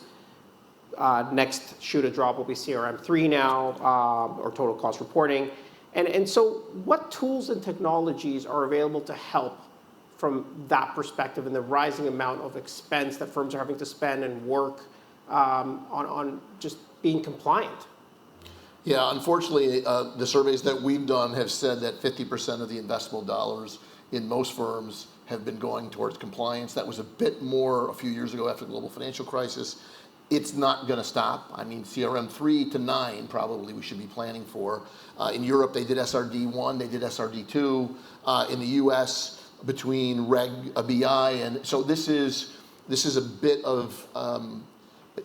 S1: Next shoe to drop will be CRM3 now, or total cost reporting. And so what tools and technologies are available to help from that perspective and the rising amount of expense that firms are having to spend and work on just being compliant?
S8: Yeah, unfortunately, the surveys that we've done have said that 50% of the investable dollars in most firms have been going towards compliance. That was a bit more a few years ago after the global financial crisis. It's not going to stop. I mean, CRM 3 to 9 probably we should be planning for. In Europe, they did SRD 1, they did SRD 2. In the US, between Reg BI, and so this is a bit of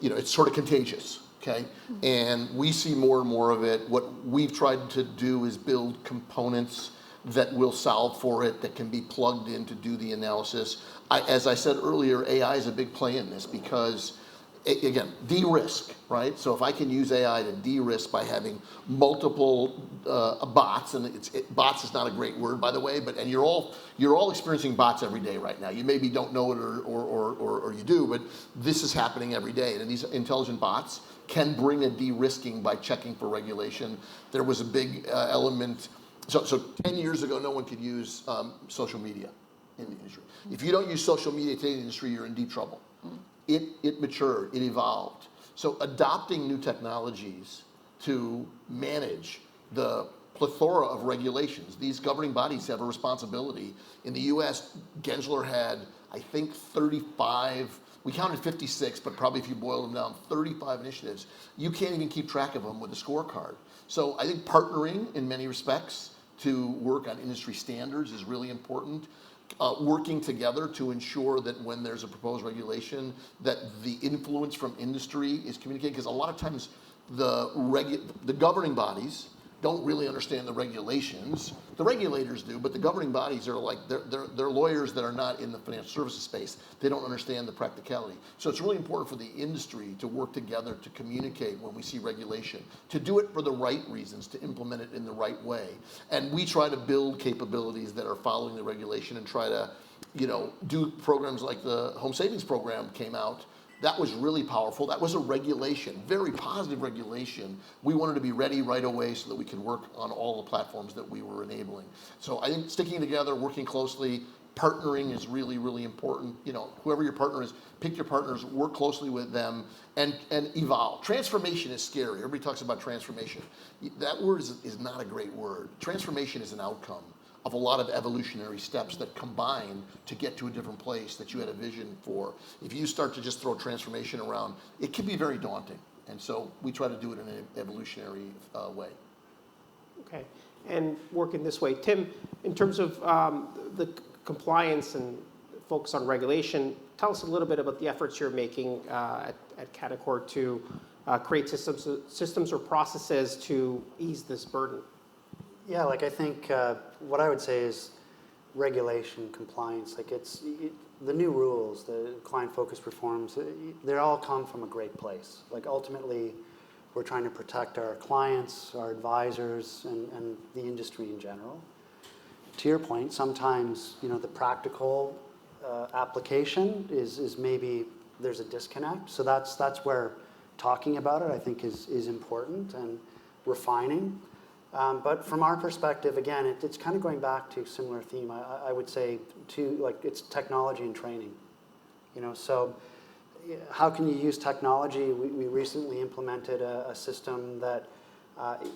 S8: it's sort of contagious. Okay, and we see more and more of it. What we've tried to do is build components that will solve for it, that can be plugged in to do the analysis. As I said earlier, AI is a big play in this because, again, de-risk, right? So if I can use AI to de-risk by having multiple bots, and bots is not a great word, by the way, but you're all experiencing bots every day right now. You maybe don't know it or you do, but this is happening every day. And these intelligent bots can bring a de-risking by checking for regulation. There was a big element. So 10 years ago, no one could use social media in the industry. If you don't use social media today in the industry, you're in deep trouble. It matured, it evolved. So adopting new technologies to manage the plethora of regulations, these governing bodies have a responsibility. In the US, Gensler had, I think, 35, we counted 56, but probably if you boil them down, 35 initiatives. You can't even keep track of them with a scorecard. So I think partnering in many respects to work on industry standards is really important. Working together to ensure that when there's a proposed regulation, that the influence from industry is communicated, because a lot of times the governing bodies don't really understand the regulations. The regulators do, but the governing bodies are like, they're lawyers that are not in the financial services space. They don't understand the practicality. So it's really important for the industry to work together to communicate when we see regulation, to do it for the right reasons, to implement it in the right way. And we try to build capabilities that are following the regulation and try to, do programs like the Home Savings Program came out. That was really powerful. That was a regulation, very positive regulation. We wanted to be ready right away so that we could work on all the platforms that we were enabling. So I think sticking together, working closely, partnering is really, really important. Whoever your partner is, pick your partners, work closely with them, and evolve. Transformation is scary. Everybody talks about transformation. That word is not a great word. Transformation is an outcome of a lot of evolutionary steps that combine to get to a different place that you had a vision for. If you start to just throw transformation around, it can be very daunting. And so we try to do it in an evolutionary way.
S1: Okay, and working this way. Tim, in terms of the compliance and focus on regulation, tell us a little bit about the efforts you're making at Canaccord to create systems or processes to ease this burden.
S7: Yeah, I think what I would say is regulation, compliance, the new rules, the client-focused reforms, they all come from a great place. Like ultimately, we're trying to protect our clients, our advisors, and the industry in general. To your point, sometimes the practical application is maybe there's a disconnect. So that's where talking about it, I think, is important and refining. But from our perspective, again, it's kind of going back to a similar theme. I would say it's technology and training. So how can you use technology? We recently implemented a system that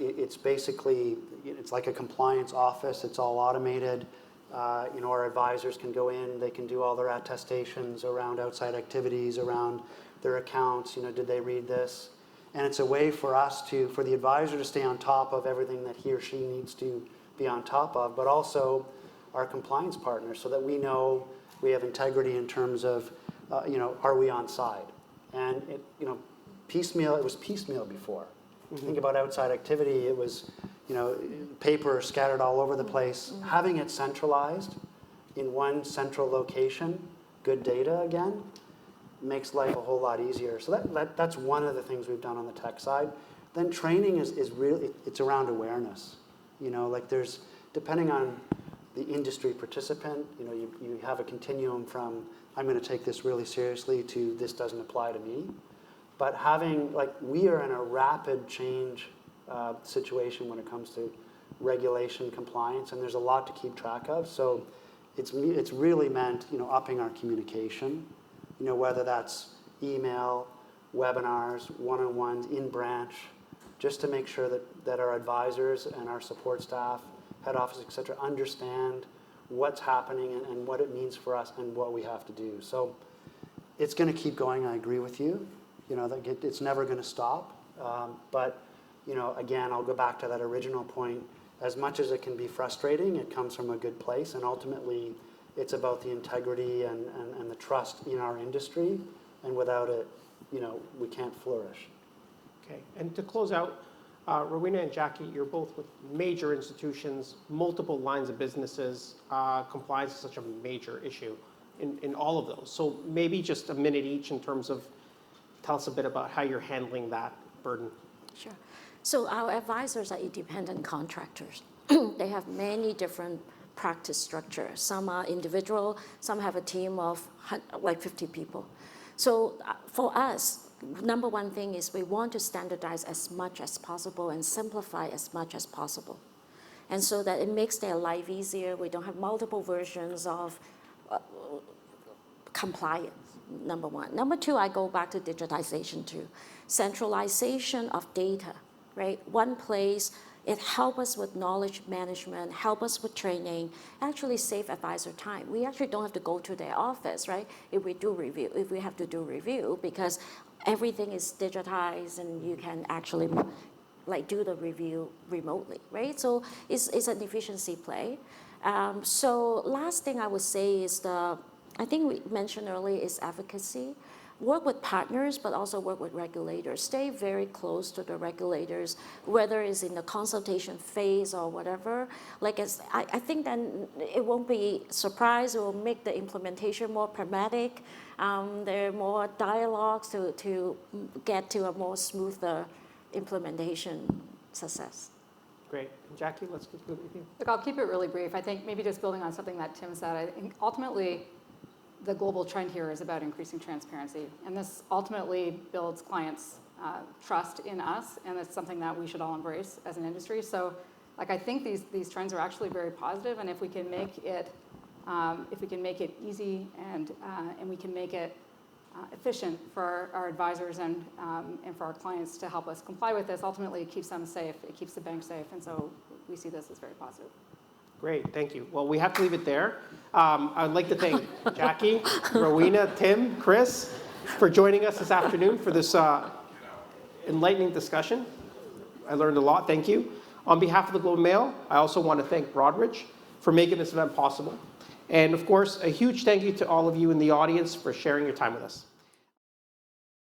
S7: it's basically it's like a compliance office. It's all automated. Our advisors can go in. They can do all their attestations around outside activities, around their accounts. Did they read this? And it's a way for the advisor to stay on top of everything that he or she needs to be on top of, but also our compliance partners, so that we know we have integrity in terms of, are we on side? And it was piecemeal before. Think about outside activity. It was, paper scattered all over the place. Having it centralized in one central location, good data again, makes life a whole lot easier. So that's one of the things we've done on the tech side. Then training is really, it's around awareness. There's, depending on the industry participant, you have a continuum from, I'm going to take this really seriously, to this doesn't apply to me. But we are in a rapid change situation when it comes to regulation, compliance, and there's a lot to keep track of. So it's really meant, upping our communication. Whether that's email, webinars, one-on-ones, in-branch, just to make sure that our advisors and our support staff, head office, et cetera, understand what's happening and what it means for us and what we have to do. So it's going to keep going. I agree with you. It's never going to stop. But again, I'll go back to that original point. As much as it can be frustrating, it comes from a good place, and ultimately, it's about the integrity and the trust in our industry, and without it, we can't flourish.
S1: Okay, and to close out, Rowena and Jackie, you're both with major institutions, multiple lines of businesses. Compliance is such a major issue in all of those. So maybe just a minute each in terms of, tell us a bit about how you're handling that burden.
S6: Sure. So our advisors are independent contractors. They have many different practice structure. Some are individual, some have a team of 50 people. So for us, number one thing is we want to standardize as much as possible and simplify as much as possible. And so that it makes their life easier. We don't have multiple versions of compliance, number one. Number two, I go back to digitization too. Centralization of data, right? One place. It helps us with knowledge management, help us with training, actually save advisor time. We actually don't have to go to their office, right? If we have to do review, because everything is digitized and you can actually do the review remotely, right? So it's an efficiency play. So last thing I would say is I think we mentioned earlier is advocacy. Work with partners, but also work with regulators. Stay very close to the regulators, whether it's in the consultation phase or whatever. I think then it won't be surprise. It will make the implementation more pragmatic. There are more dialogues to get to a more smoother implementation success.
S1: Great. Jackie, let's conclude with you.
S5: Look, I'll keep it really brief. I think maybe just building on something that Tim said, I think ultimately the global trend here is about increasing transparency. And this ultimately builds clients' trust in us, and it's something that we should all embrace as an industry. So I think these trends are actually very positive, and if we can make it easy and we can make it efficient for our advisors and for our clients to help us comply with this, ultimately it keeps them safe, it keeps the bank safe, and so we see this as very positive.
S1: Great, thank you. Well, we have to leave it there. I'd like to thank Jackie, Rowena, Tim, Chris for joining us this afternoon for this enlightening discussion. I learned a lot, thank you. On behalf of the Globe and Mail, I also want to thank Broadridge for making this event possible. And of course, a huge thank you to all of you in the audience for sharing your time with us.